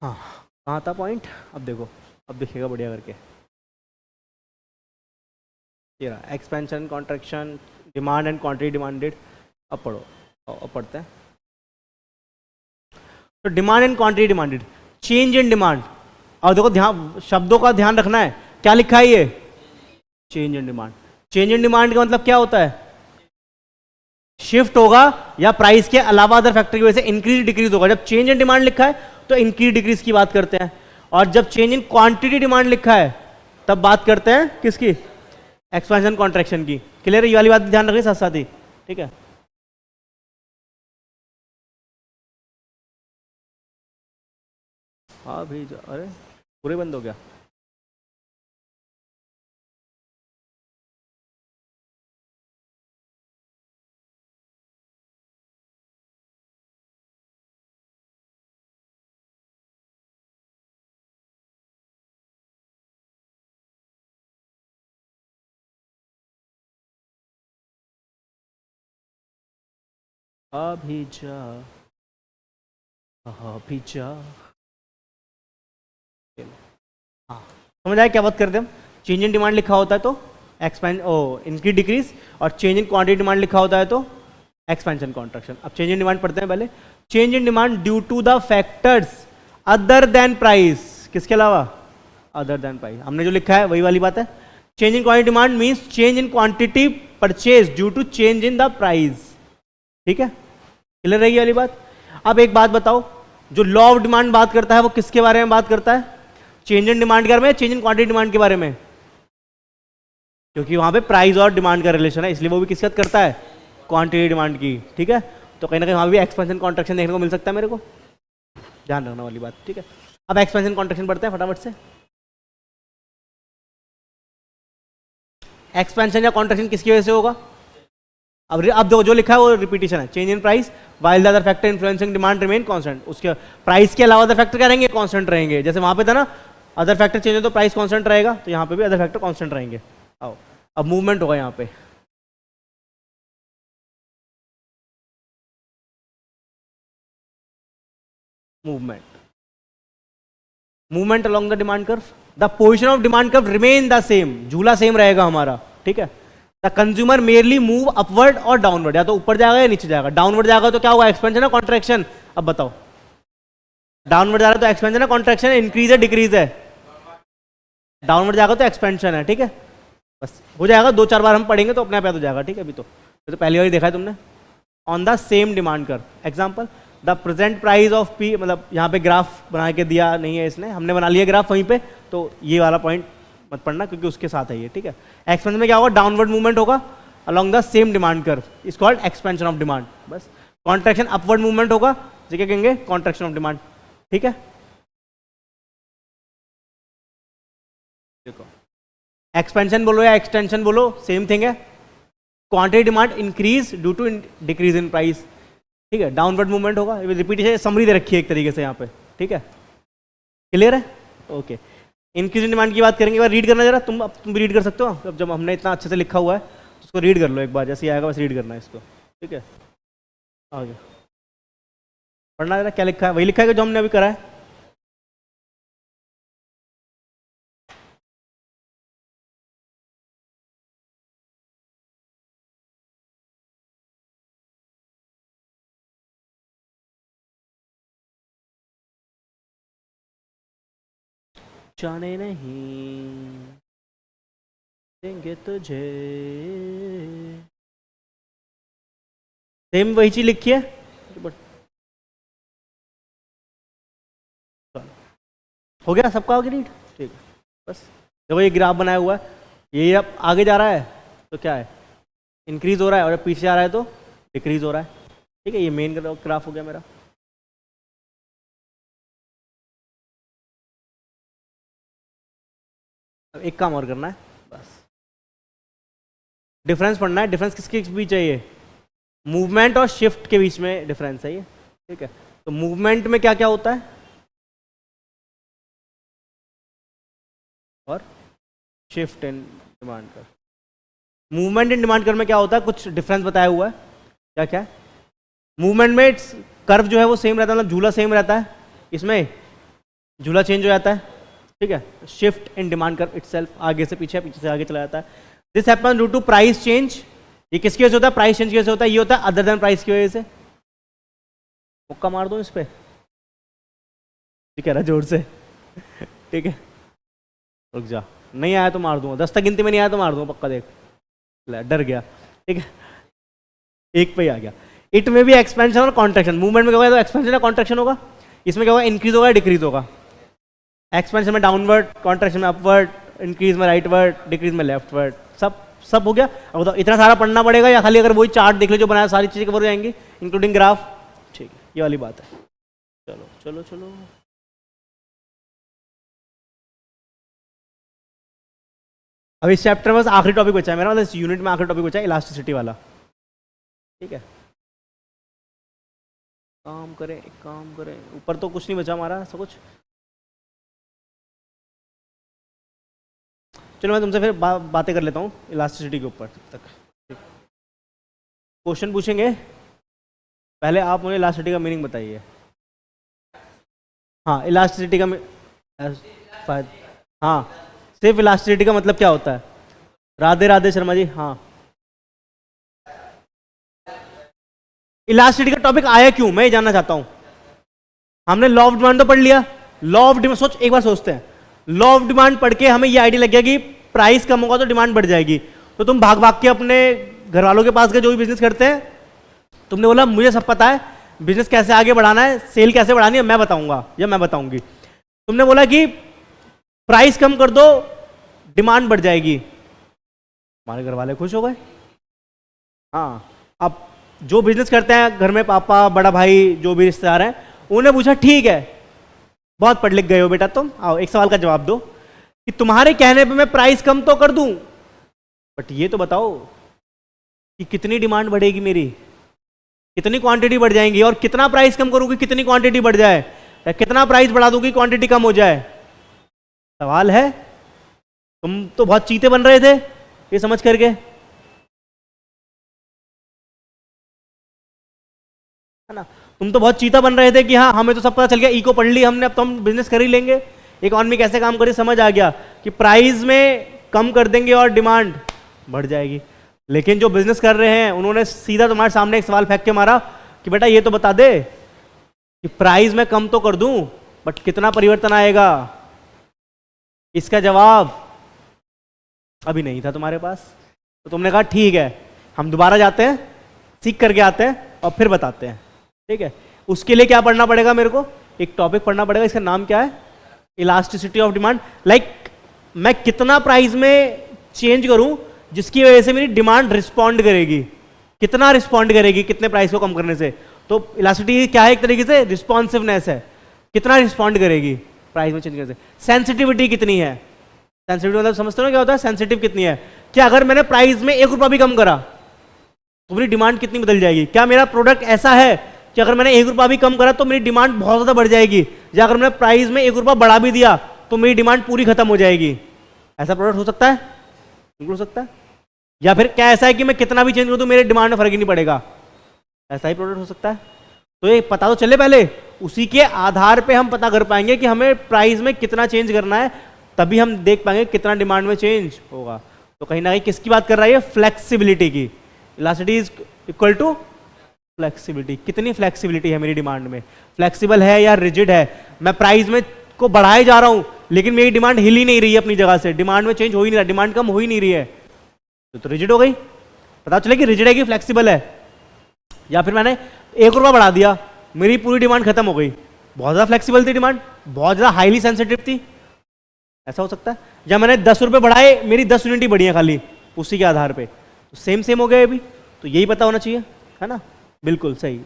हाँ कहाँ था पॉइंट, अब देखो, अब देखिएगा बढ़िया करके। ये रहा expansion, contraction, demand and quantity demanded. अब पढ़ो, अब पढ़ते हैं। तो demand and quantity demanded, change in demand. और देखो ध्यान, शब्दों का ध्यान रखना है, क्या लिखा है ये, change in demand. Change in demand का मतलब क्या होता है, शिफ्ट होगा या प्राइस के अलावा अदर फैक्टर की वजह से इंक्रीज डिक्रीज होगा। जब चेंज इन डिमांड लिखा है तो इंक्रीज डिक्रीज की बात करते हैं, और जब चेंज इन क्वांटिटी डिमांड लिखा है तब बात करते हैं किसकी, एक्सपेंशन कॉन्ट्रैक्शन की। क्लियर है, ये वाली बात ध्यान रखनी साथ साथ ही, ठीक है। हाँ भी, अरे पूरे बंद हो गया। अभी जा, अभी जा, हाँ समझ आया क्या बात करते हैं हम। चेंज इन डिमांड लिखा होता है तो एक्सपेंड, ओ इंक्रीज डिक्रीज, और चेंज इन क्वांटिटी डिमांड लिखा होता है तो एक्सपेंशन कॉन्ट्रैक्शन। अब चेंज इन डिमांड पढ़ते हैं पहले। Change in demand due to the factors other than price, किसके अलावा? Other than price. हमने जो लिखा है वही वाली बात है। Change in quantity demand means change in quantity purchase due to change in the price. ठीक है, क्लियर रहेगी वाली बात। अब एक बात बताओ, जो लॉ ऑफ डिमांड बात करता है वो किसके बारे में बात करता है? चेंज इन डिमांड के बारे में, चेंज इन क्वांटिटी डिमांड के बारे में? क्योंकि वहां पे प्राइस और डिमांड का रिलेशन है, इसलिए वो भी किसकी बात करता है? क्वांटिटी डिमांड की। ठीक है, तो कहीं ना कहीं वहां भी एक्सपेंशन कॉन्ट्रैक्शन देखने को मिल सकता है मेरे को, ध्यान रखने वाली बात। ठीक है, अब एक्सपेंशन कॉन्ट्रैक्शन पढ़ते हैं फटाफट से। एक्सपेंशन या कॉन्ट्रैक्शन किसकी वजह से होगा? अब जो लिखा है वो रिपीटिशन है। Change in price while the other factor influencing demand remain constant. उसके प्राइस के अलावा अदर फैक्टर क्या रहेंगे? कांस्टेंट रहेंगे। जैसे वहां पे था ना, अदर फैक्टर चेंज हो तो प्राइस कांस्टेंट रहेगा, तो यहाँ पे भी अदर फैक्टर कांस्टेंट रहेंगे। आओ, अब मूवमेंट होगा यहाँ पे। Movement along the demand curve, the position of demand curve remain the same, झूला सेम रहेगा हमारा। ठीक है, the consumer merely move upward और डाउनवर्ड, या तो ऊपर जाएगा या नीचे जाएगा। डाउनवर्ड जाएगा तो क्या होगा? एक्सपेंशन है कॉन्ट्रैक्शन? अब बताओ, डाउनवर्ड जा रहा है तो एक्सपेंशन है कॉन्ट्रैक्शन है, इंक्रीज है डिक्रीज है? डाउनवर्ड जाएगा तो एक्सपेंशन है। ठीक है, बस हो जाएगा, 2-4 बार हम पढ़ेंगे तो अपने आप याद हो जाएगा। ठीक है, अभी तो पहली बार देखा है तुमने। On the same demand curve, example the present price of P, मतलब यहाँ पे ग्राफ बना के दिया नहीं है इसने, हमने बना लिया ग्राफ वहीं पे, तो ये वाला पॉइंट मत पढ़ना क्योंकि उसके साथ है ये। ठीक है, एक्सपेंशन में क्या होगा? डाउनवर्ड मूवमेंट होगा along the same demand curve, is called expansion of demand. बस कॉन्ट्रैक्शन अपवर्ड मूवमेंट होगा, जो क्या कहेंगे? Contraction of demand. ठीक है, देखो एक्सपेंशन बोलो या एक्सटेंशन बोलो सेम थिंग है। Quantity demand increase due to decrease in price. ठीक है, डाउनवर्ड मूवमेंट होगा। रिपीटेशन समरी दे रखी है एक तरीके से यहाँ पे। ठीक है, क्लियर है? ओके, इंक्रीज इन डिमांड की बात करेंगे। एक बार रीड करना जरा, तुम भी रीड कर सकते हो। अब जब हमने इतना अच्छे से लिखा हुआ है तो उसको रीड कर लो एक बार, जैसे आएगा बस रीड करना है इसको। ठीक है, आगे पढ़ना जरा, क्या लिखा है? वही लिखा है कि जो हमने अभी करा है। जाने नहीं देंगे तुझे, सेम वही चीज लिखी है। हो गया सबका? आगे रीड। ठीक है, बस देखो ये ग्राफ बनाया हुआ है, ये अब आगे जा रहा है तो क्या है? इंक्रीज हो रहा है, और जब पीछे आ रहा है तो डिक्रीज हो रहा है। ठीक है, ये मेन ग्राफ हो गया मेरा। अब एक काम और करना है, बस डिफरेंस पढ़ना है। डिफरेंस किसके बीच है? ये मूवमेंट और शिफ्ट के बीच में डिफरेंस है ये। ठीक है, तो मूवमेंट में क्या क्या होता है और शिफ्ट इन डिमांड कर। मूवमेंट इन डिमांड कर में क्या होता है? कुछ डिफरेंस बताया हुआ है। क्या क्या है? मूवमेंट में कर्व जो है वो सेम रहता है, मतलब झूला सेम रहता है, इसमें झूला चेंज हो जाता है। ठीक है, shift in demand curve itself, आगे से पीछे, पीछे से आगे चला जाता है। This happen due to price change. ये किसकी वजह से होता है? प्राइस चेंज की वजह से होता है। ये होता है अदर देन प्राइस की वजह से। मुक्का मार दो इस पे, कह रहा जोर से। ठीक है, रुक जा, नहीं आया तो मार दूंगा, 10 तक गिनती में नहीं आया तो मार दूंगा पक्का। देख डर गया। ठीक है, एक पे ही आ गया। इट में भी एक्सपेंशन और कॉन्ट्रैक्शन। मूवमेंट में क्या होगा? तो एक्सपेंशन या कॉन्ट्रैक्शन होगा। इसमें क्या होगा? इंक्रीज होगा या डिक्रीज होगा? एक्सपेंशन में डाउनवर्ड, कॉन्ट्रैक्शन में अपवर्ड, इंक्रीज में राइटवर्ड, डिक्रीज में लेफ्टवर्ड। सब हो गया। अब बताओ इतना सारा पढ़ना पड़ेगा या खाली अगर वही चार्ट देख लो जो बनाया सारी चीजें कवर हो जाएंगी इंक्लूडिंग ग्राफ? ठीक है, ये वाली बात है। चलो चलो चलो, अब इस चैप्टर में बस आखिरी टॉपिक बचा है मेरा, मतलब इस यूनिट में आखिरी टॉपिक बचा है, इलास्टिसिटी वाला। ठीक है, काम करें एक काम करें, ऊपर तो कुछ नहीं बचा हमारा ऐसा कुछ। चलो मैं तुमसे फिर बातें कर लेता हूँ इलास्टिसिटी के ऊपर तक। क्वेश्चन पूछेंगे, पहले आप मुझे इलास्टिसिटी का मीनिंग बताइए। हाँ, इलास्टिसिटी का हाँ, सिर्फ इलास्टिसिटी का मतलब क्या होता है? राधे राधे शर्मा जी। हाँ, इलास्टिसिटी का टॉपिक आया क्यों, मैं ये जानना चाहता हूं। हमने लॉ ऑफ डिमांड तो पढ़ लिया, लॉ ऑफ डिमांड सोच, एक बार सोचते हैं, लॉ ऑफ डिमांड पढ़ के हमें ये आइडिया लग गया कि प्राइस कम होगा तो डिमांड बढ़ जाएगी। तो तुम भाग भाग के अपने घर वालों के पास गए जो भी बिजनेस करते हैं, तुमने बोला मुझे सब पता है, बिजनेस कैसे आगे बढ़ाना है, सेल कैसे बढ़ानी है मैं बताऊंगा या मैं बताऊंगी। तुमने बोला कि प्राइस कम कर दो डिमांड बढ़ जाएगी, हमारे घर वाले खुश हो गए। हाँ, अब जो बिजनेस करते हैं घर में, पापा, बड़ा भाई, जो भी रिश्तेदार हैं, उन्हें पूछा ठीक है बहुत पढ़ लिख गए हो बेटा तुम, आओ एक सवाल का जवाब दो कि तुम्हारे कहने पे मैं प्राइस कम तो कर दूं, बट ये तो बताओ कि कितनी डिमांड बढ़ेगी मेरी, कितनी क्वांटिटी बढ़ जाएंगी, और कितना प्राइस कम करूंगी कितनी क्वांटिटी बढ़ जाए, या कितना प्राइस बढ़ा दूंगी क्वांटिटी कम हो जाए। सवाल है। तुम तो बहुत चीते बन रहे थे ये समझ करके, है ना, तुम तो बहुत चीता बन रहे थे कि हाँ हमें तो सब पता चल गया, इको पढ़ ली हमने, अब तो हम बिजनेस कर ही लेंगे, इकोनॉमी कैसे काम करे समझ आ गया कि प्राइस में कम कर देंगे और डिमांड बढ़ जाएगी। लेकिन जो बिजनेस कर रहे हैं उन्होंने सीधा तुम्हारे सामने एक सवाल फेंक के मारा कि बेटा ये तो बता दे कि प्राइस में कम तो कर दूं बट कितना परिवर्तन आएगा। इसका जवाब अभी नहीं था तुम्हारे पास, तो तुमने कहा ठीक है हम दोबारा जाते हैं, सीख करके आते हैं और फिर बताते हैं। ठीक है, उसके लिए क्या पढ़ना पड़ेगा मेरे को, एक टॉपिक पढ़ना पड़ेगा, इसका नाम क्या है, इलास्टिसिटी ऑफ डिमांड। लाइक मैं कितना प्राइस में चेंज करूं जिसकी वजह से मेरी डिमांड रिस्पॉन्ड करेगी, कितना रिस्पॉन्ड करेगी कितने प्राइस को कम करने से। तो इलास्टिसिटी क्या है, एक तरीके से रिस्पॉन्सिवनेस है, कितना रिस्पॉन्ड करेगी प्राइस में चेंज करने से। सेंसिटिविटी कितनी है, सेंसिटिविटी मतलब समझते हो क्या होता है, सेंसिटिव कितनी है, कि अगर मैंने प्राइस में 1 रुपया भी कम करा तो मेरी डिमांड कितनी बदल जाएगी। क्या मेरा प्रोडक्ट ऐसा है कि अगर मैंने 1 रुपया भी कम करा तो मेरी डिमांड बहुत ज्यादा बढ़ जाएगी, या अगर मैंने प्राइस में 1 रुपया बढ़ा भी दिया तो मेरी डिमांड पूरी खत्म हो जाएगी। ऐसा प्रोडक्ट हो सकता है, बिल्कुल हो सकता है। या फिर क्या ऐसा है कि मैं कितना भी चेंज करूं तो मेरे डिमांड में फर्क ही नहीं पड़ेगा, ऐसा ही प्रोडक्ट हो सकता है। तो ये पता तो चले पहले, उसी के आधार पे हम पता कर पाएंगे कि हमें प्राइस में कितना चेंज करना है, तभी हम देख पाएंगे कितना डिमांड में चेंज होगा। तो कहीं ना कहीं किसकी बात कर रहा है, फ्लेक्सिबिलिटी की। Elasticity is equal to flexibility, कितनी फ्लेक्सिबिलिटी है मेरी डिमांड में, फ्लेक्सिबल है या रिजिड है। मैं प्राइस में को बढ़ाए जा रहा हूं लेकिन मेरी डिमांड हिल ही नहीं रही है अपनी जगह से, डिमांड में चेंज हो ही नहीं रहा, डिमांड कम हो ही नहीं रही है, तो रिजिड हो गई। पता चले कि रिजिड है कि फ्लेक्सिबल है। या फिर मैंने 1 रुपया बढ़ा दिया, मेरी पूरी डिमांड खत्म हो गई, बहुत ज्यादा फ्लेक्सिबल थी डिमांड, बहुत ज्यादा हाईली सेंसिटिव थी, ऐसा हो सकता है। या मैंने 10 रुपये बढ़ाए, मेरी 10 यूनिट बढ़ी है खाली उसी के आधार पे, तो सेम हो गए अभी। तो यही पता होना चाहिए, है ना, बिल्कुल सही।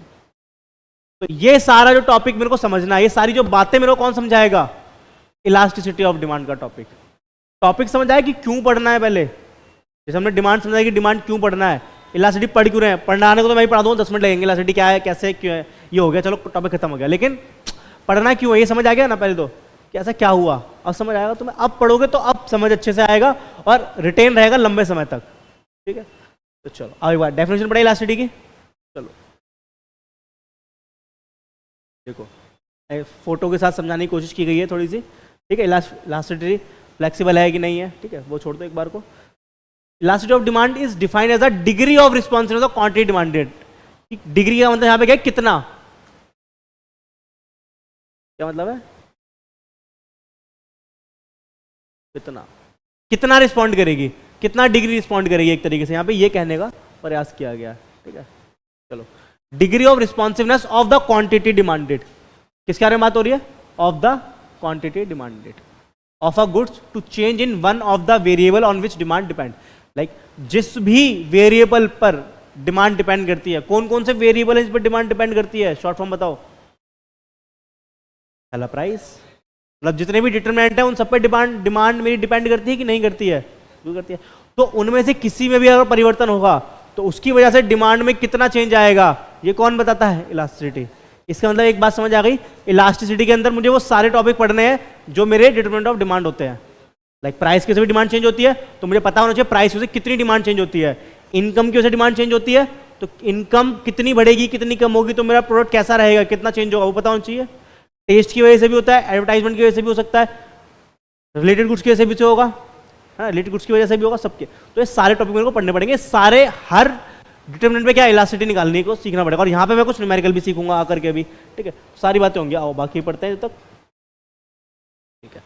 तो ये सारा जो टॉपिक मेरे को समझना है, ये सारी जो बातें मेरे को कौन समझाएगा, इलास्टिसिटी ऑफ डिमांड का टॉपिक समझ आया कि क्यों पढ़ना है। पहले जैसे हमने डिमांड समझाया कि डिमांड क्यों पढ़ना है, इलास्टिसिटी पढ़ क्यों रहे हैं, पढ़ाने को तो मैं ही पढ़ा दूंगा 10 मिनट लगेंगे, इलास्टिसिटी क्या है, कैसे, क्यों है, ये हो गया, चलो टॉपिक खत्म हो गया। लेकिन पढ़ना क्यों है ये समझ आ गया ना पहले तो, कि ऐसा क्या हुआ, अब समझ आएगा। तुम्हें अब पढ़ोगे तो अब समझ अच्छे से आएगा और रिटेन रहेगा लंबे समय तक। ठीक है, तो चलो अब एक बार डेफिनेशन पढ़े इलास्टिसिटी की। चलो देखो, फोटो के साथ समझाने की कोशिश की गई है थोड़ी सी। ठीक है, इलास्टिसिटी फ्लेक्सिबल है कि नहीं है, ठीक है, वो छोड़ दो एक बार को। Elasticity of demand is defined as a degree of responsiveness of quantity demanded. Degree का मतलब यहाँ पे क्या है, कितना, क्या मतलब है, कितना रिस्पॉन्ड करेगी, कितना डिग्री रिस्पॉन्ड करेगी, एक तरीके से यहाँ पे ये कहने का प्रयास किया गया। ठीक है, चलो, degree of responsiveness of the quantity demanded, किसके बारे में बात हो रही है, of the quantity demanded of a goods to change in one of the variable on which demand depend. Like जिस भी वेरिएबल पर डिमांड डिपेंड करती है, कौन कौन से वेरिएबल है इस पर डिमांड डिपेंड करती है, शॉर्ट फॉर्म बताओ, पहला प्राइस, मतलब जितने भी डिटरमिनेंट है उन सब पे डिमांड मेरी डिपेंड करती है कि नहीं करती है, करती है। तो उनमें से किसी में भी अगर परिवर्तन होगा तो उसकी वजह से डिमांड में कितना चेंज आएगा, ये कौन बताता है, इलास्टिसिटी। इसका मतलब एक बात समझ आ गई, इलास्टिसिटी के अंदर मुझे वो सारे टॉपिक पढ़ने हैं जो मेरे डिटरमिनेंट ऑफ डिमांड होते हैं। लाइक प्राइस की वजह से भी डिमांड चेंज होती है तो मुझे पता होना चाहिए प्राइस की वजह से कितनी डिमांड चेंज होती है। इनकम की वजह से डिमांड चेंज होती है तो इनकम कितनी बढ़ेगी कितनी कम होगी, तो मेरा प्रोडक्ट कैसा रहेगा, कितना चेंज होगा, वो पता होना चाहिए। टेस्ट की वजह से भी होता है, एडवर्टाइजमेंट की वजह से भी हो सकता है, रिलेटेड गुड्स की वजह से भी होगा, हाँ रिलेटेड गुड्स की वजह से भी होगा, सबके। तो ये सारे टॉपिक मेरे को पढ़ने पड़ेंगे, सारे हर डिटरमिनेंट में क्या इलास्टिसिटी निकालने को सीखना पड़ेगा, और यहाँ पे मैं कुछ न्यूमेरिकल भी सीखूंगा आकर के भी, ठीक है, सारी बातें होंगी। आओ बाकी पढ़ते हैं जब तक, ठीक है।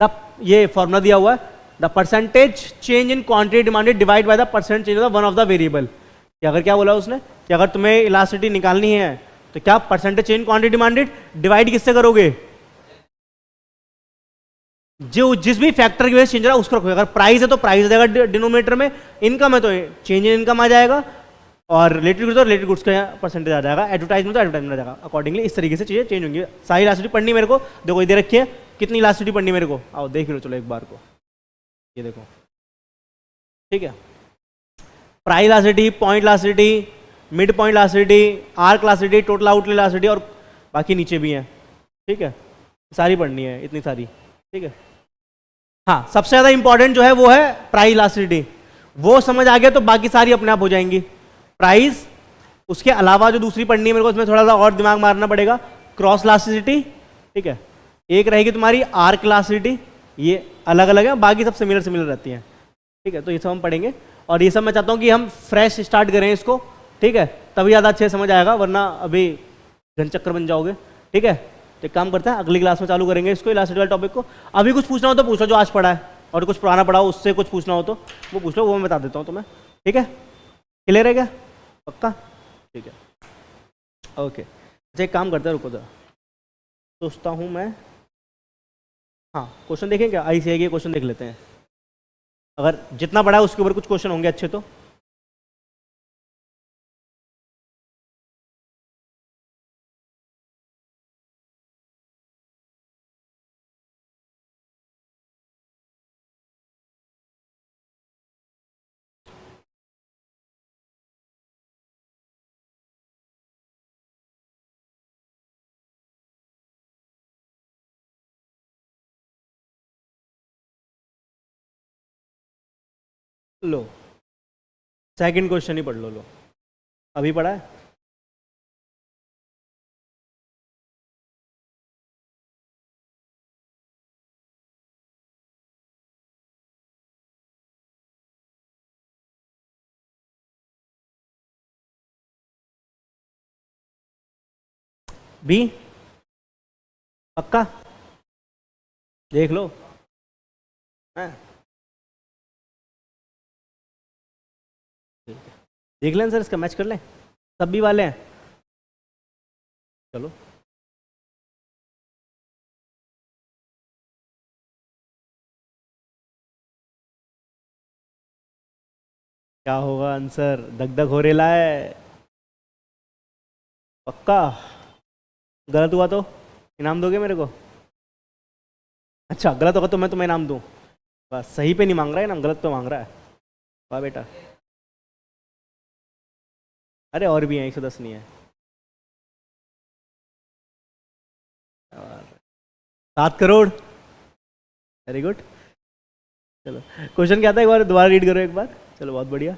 तब ये फॉर्मूला दिया हुआ है, the percentage change in quantity demanded divide by the percent change of one of the variable. कि अगर क्या बोला उसने कि अगर तुम्हें इलास्टिसिटी निकालनी है तो क्या percentage change quantity demanded divide किससे करोगे, जो जिस भी फैक्टर की वजह से चेंज रहा है उसको रखोगे। अगर प्राइस है तो प्राइस आ जाएगा डिनोमिनेटर में, इनकम है तो चेंज इन इनकम आ जाएगा, और रिलेटेड गुड्स तो रिलेटेड गुड्स का परसेंटेज आ जाएगा, एडवर्टाइजमेंट तो एडवर्टाइजमेंट आ जाएगा। अकॉर्डिंगली इस तरीके से चीजें चेंज होंगी। सारी इलास्टिसिटी पढ़नी मेरे को, देखो इधर रखी है, कितनी इलास्टिसिटी पढ़नी मेरे को, आओ देख लो चलो एक बार को, ये देखो, ठीक है। Price elasticity, point elasticity, mid point elasticity, arc elasticity, total outlet elasticity, और बाकी नीचे भी है, ठीक है, सारी पढ़नी है, इतनी सारी, ठीक है। हाँ, सबसे ज्यादा इंपॉर्टेंट जो है वो है प्राइस इलास्टिसिटी, वो समझ आ गया तो बाकी सारी अपने आप हो जाएंगी। प्राइस, उसके अलावा जो दूसरी पढ़नी है मेरे को, उसमें थोड़ा सा और दिमाग मारना पड़ेगा, क्रॉस इलास्टिसिटी, ठीक है, एक रहेगी तुम्हारी आर्क इलास्टिसिटी, ये अलग अलग है, बाकी सब सिमिलर सिमिलर रहती हैं, ठीक है। तो ये सब हम पढ़ेंगे, और ये सब मैं चाहता हूँ कि हम फ्रेश स्टार्ट करें इसको, ठीक है, तभी ज़्यादा अच्छे समझ आएगा, वरना अभी घनचक्कर बन जाओगे, ठीक है। तो एक काम करते हैं, अगली क्लास में चालू करेंगे इसको, इलास्टिसिटी वाले टॉपिक को। अभी कुछ पूछना हो तो पूछ लो जो आज पढ़ा है, और कुछ पुराना पढ़ा हो उससे कुछ पूछना हो तो वो पूछ लो, वो मैं बता देता हूँ तुम्हें, ठीक है। क्लियर है क्या, पक्का, ठीक है, ओके। अच्छा एक काम करते हैं, रुको जरा सोचता हूँ मैं, हाँ क्वेश्चन देखें क्या, ICAI के क्वेश्चन देख लेते हैं, अगर जितना पढ़ा है उसके ऊपर कुछ क्वेश्चन होंगे अच्छे तो। लो सेकंड क्वेश्चन ही पढ़ लो, अभी पढ़ा है, बी पक्का, देख लो, हाँ देख लें सर, इसका मैच कर लें, सब भी वाले हैं, चलो क्या होगा आंसर, दग दग हो रेला है, पक्का। गलत हुआ तो इनाम दोगे मेरे को, अच्छा गलत होगा तो मैं तुम्हें इनाम दूं, बस सही पे नहीं मांग रहा है इनाम, गलत पे मांग रहा है, वाह बेटा। अरे और भी हैं, 110 नहीं है, 7 करोड़, वेरी गुड। चलो क्वेश्चन क्या था एक बार दोबारा रीड करो एक बार, चलो बहुत बढ़िया।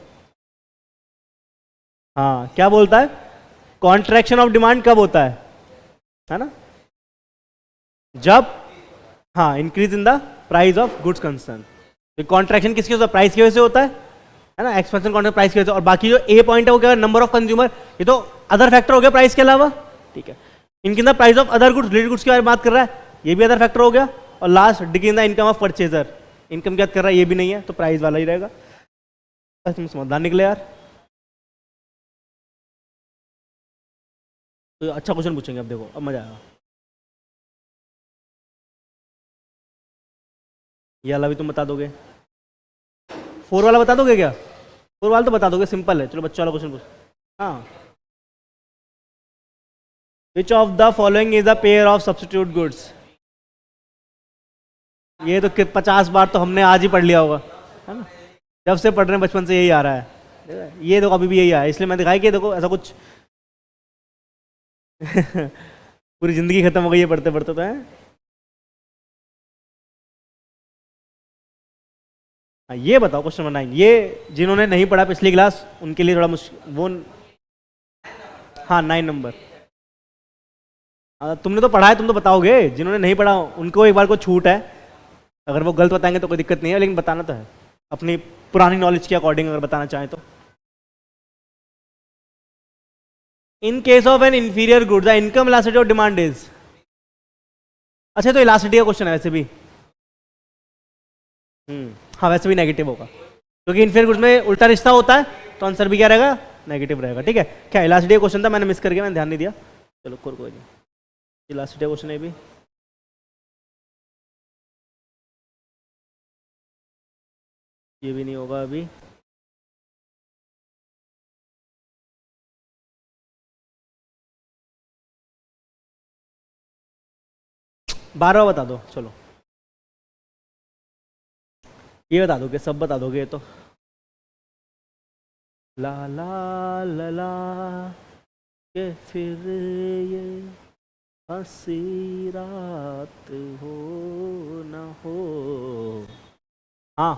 हाँ क्या बोलता है, कॉन्ट्रैक्शन ऑफ डिमांड कब होता है ना, जब, हाँ increase in the price of goods concern. तो कॉन्ट्रैक्शन किसकी वजह से, प्राइस की वजह से होता है ना, एक्सपेंशन कॉन्ट्रैक्ट प्राइस की वजह से, और बाकी जो ए पॉइंट है वो क्या है, नंबर ऑफ कंज्यूमर, ये तो अदर फैक्टर हो गया प्राइस के अलावा, ठीक है। इनके अंदर price of other goods, related goods की बात कर रहा है, ये भी अदर फैक्टर हो गया, और last decrease in the income of purchaser, income की बात कर रहा है, ये भी नहीं है, तो प्राइस वाला ही रहेगा। तुम समझदार निकले यार, तो अच्छा क्वेश्चन पूछेंगे अब, देखो अब मजा आएगा। ये वाला भी तुम बता दोगे, 4 वाला बता दोगे क्या, 4 वाला तो बता दोगे, सिंपल है। चलो बच्चा वाला क्वेश्चन पूछ, हाँ, which of the following is a pair of substitute goods, ये तो 50 बार तो हमने आज ही पढ़ लिया होगा, है ना, जब से पढ़ रहे हैं बचपन से यही आ रहा है, ये देखो अभी भी यही आया है, इसलिए मैं दिखाई कि देखो ऐसा कुछ पूरी जिंदगी खत्म हो गई है पढ़ते पढ़ते तो है। हाँ ये बताओ क्वेश्चन नंबर 9, ये जिन्होंने नहीं पढ़ा पिछली क्लास उनके लिए थोड़ा मुश्किल वो, हाँ 9 नंबर, तुमने तो पढ़ा है, तुम तो बताओगे, जिन्होंने नहीं पढ़ा उनको एक बार को छूट है, अगर वो गलत बताएंगे तो कोई दिक्कत नहीं है, लेकिन बताना तो है अपनी पुरानी नॉलेज के अकॉर्डिंग, अगर बताना चाहें तो। In case of N inferior good the income elasticity of demand is, अच्छा तो इलास्टिसिटी का क्वेश्चन है वैसे भी, हाँ वैसे भी नेगेटिव होगा क्योंकि इनफीरियर गुड्स में उल्टा रिश्ता होता है, तो आंसर भी क्या रहेगा, नेगेटिव रहेगा। ठीक है, क्या इलास्टिसिटी का क्वेश्चन था, मैंने मिस करके मैंने ध्यान नहीं दिया, चलो कोई नहीं, इलास्टिसिटी का क्वेश्चन है भी, ये भी नहीं होगा अभी। बारह बता दो, चलो ये बता दोगे, सब बता दोगे ये तो। ला ला ला ला के फिर ये हंसी रात हो ना हो। हाँ,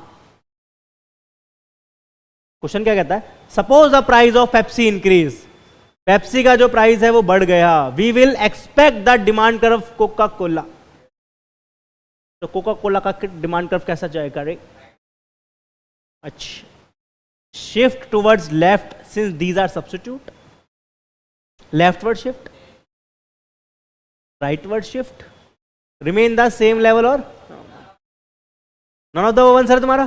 क्वेश्चन क्या कहता है, suppose the price of Pepsi increase, Pepsi का जो प्राइस है वो बढ़ गया, we will expect the demand curve Coca Cola, तो कोका कोला का डिमांड कर्व कैसा जाएगा रे? अच्छा, shift towards left since these are substitute, leftward shift, rightward shift, remain the same level or none of the one sir तुम्हारा,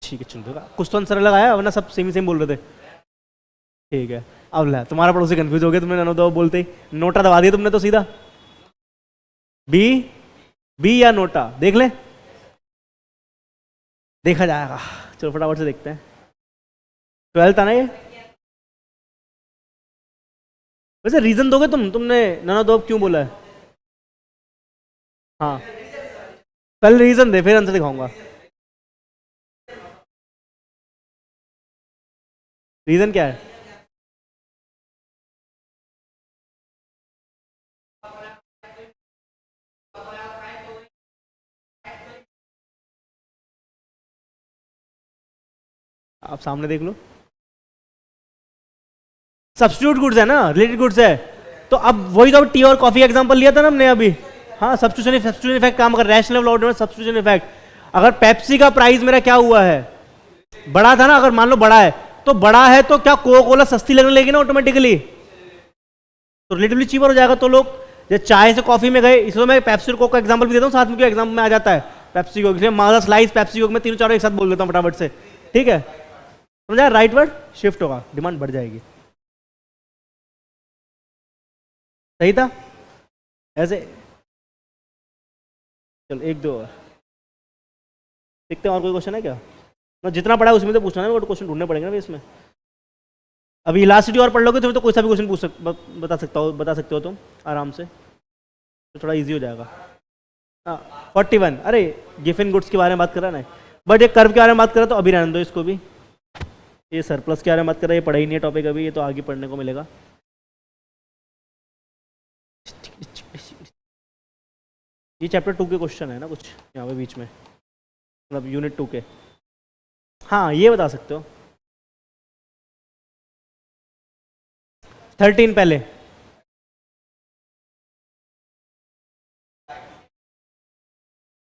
ठीक है चलो कुछ तो आंसर लगाया वरना सब सेम ही सेम बोल रहे थे। ठीक है, अब ला तुम्हारा पड़ोसी कंफ्यूज हो गया, तुमने नन ऑफ द बोलते ही नोटा दबा दिया तुमने तो सीधा, बी बी या नोटा देख ले, देखा जाएगा, चलो फटाफट से देखते हैं। 12th आना ये, वैसे रीजन दोगे तुमने नन ऑफ द क्यों बोला है? हाँ पहले रीजन दे फिर आंसर दिखाऊंगा। रीजन क्या है? आप सामने देख लो, सब्स्टिट्यूट गुड्स है ना, रिलेटेड गुड्स है, तो अब वही तो टी और कॉफी का एग्जांपल लिया था ना हमने अभी। हाँ सब्स्टिट्यूशन इफेक्ट काम कर, रैशनल लेवल ऑर्डर में सब्स्टिट्यूशन इफेक्ट। अगर पेप्सी का प्राइस मेरा क्या हुआ है, बड़ा था ना, अगर मान लो बड़ा है तो बड़ा है तो क्या कोका कोला सस्ती लगने लगी ना ऑटोमेटिकली, तो रिलेटिवली चीपर हो जाएगा। तो लोग जब चाय से कॉफी में गए, इसलिए मैं पेप्सी और कोक का एग्जांपल भी देता हूँ साथ में, क्यों एग्जाम में आ जाता है पेप्सी कोक, इसलिए माजा स्लाइस पेप्सी कोक में तीनों चारों एक साथ बोल देता हूँ फटाफट से। ठीक है, समझा? राइट वर्ड शिफ्ट होगा, डिमांड बढ़ जाएगी। सही था ऐसे? चलो एक दो और देखते हैं, और कोई क्वेश्चन है क्या? मैं जितना पढ़ा है उसमें तो पूछना है, वो क्वेश्चन ढूंढने पड़ेंगे ना इसमें। अभी इलास्टिसिटी और पढ़ लोगे तो कोई सा भी क्वेश्चन बता सकते हो तुम आराम से, तो थोड़ा इजी हो जाएगा। हाँ 41, अरे गिवन गुड्स के बारे में बात कर रहा है ना, बट ये कर्व के बारे में बात कर रहा तो अभी रहने दो इसको भी। ये सरप्लस के बारे में बात कर रहा है, ये पढ़ा ही नहीं है टॉपिक अभी, ये तो आगे पढ़ने को मिलेगा। ये चैप्टर 2 के क्वेश्चन है ना कुछ यहाँ पे बीच में, मतलब यूनिट 2 के। हाँ ये बता सकते हो। 13 पहले,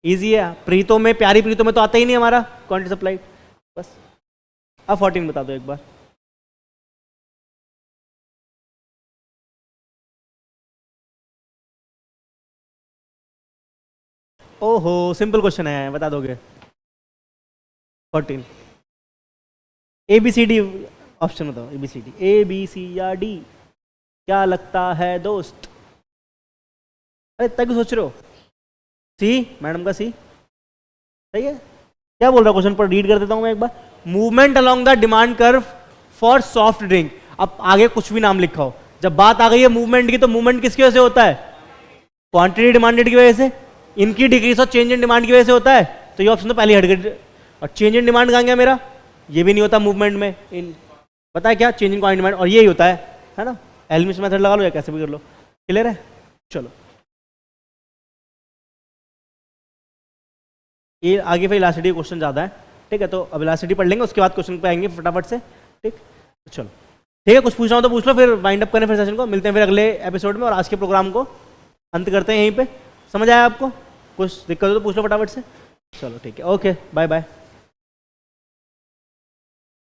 इजी है, प्रीतों में, प्यारी प्रीतों में तो आता ही नहीं हमारा क्वांटिटी सप्लाई, बस। अब 14 बता दो एक बार। ओहो सिंपल क्वेश्चन है, बता दोगे। 14 ABCD ऑप्शन बताओ, ABCD, A B C या D, क्या लगता है दोस्त? अरे तक सोच रहे हो? सी, मैडम का सी सही है। क्या बोल रहा क्वेश्चन पर, रीड कर देता हूं मैं एक बार। Movement along the demand curve for soft drink, अब आगे कुछ भी नाम लिखा हो, जब बात आ गई है मूवमेंट की, तो मूवमेंट किसकी वजह से होता है? क्वांटिटी डिमांडेड की वजह से, इनकी डिक्रीज और चेंज इन डिमांड की वजह से होता है, तो ये ऑप्शन तो पहले हट गए। और चेंज इन डिमांड कहाँ गया मेरा? ये भी नहीं होता मूवमेंट में, इन पता है क्या, चेंज इन क्वांटिटी डिमांड, और यही होता है ना। एलमिस मेथड लगा लो या कैसे भी कर लो, क्लियर है? चलो ये आगे फिर इलास्टिसिटी क्वेश्चन ज़्यादा है, ठीक है, तो अब इलास्टिसिटी पढ़ लेंगे, उसके बाद क्वेश्चन पे आएंगे फटाफट से। ठीक, चलो ठीक है, कुछ पूछना हो तो पूछ लो, फिर वाइंड अप करें फिर सेशन को, मिलते हैं फिर अगले एपिसोड में, और आज के प्रोग्राम को अंत करते हैं यहीं पे। समझ आया आपको? कुछ दिक्कत हो तो पूछ लो फटाफट से। चलो ठीक है, ओके बाय बाय।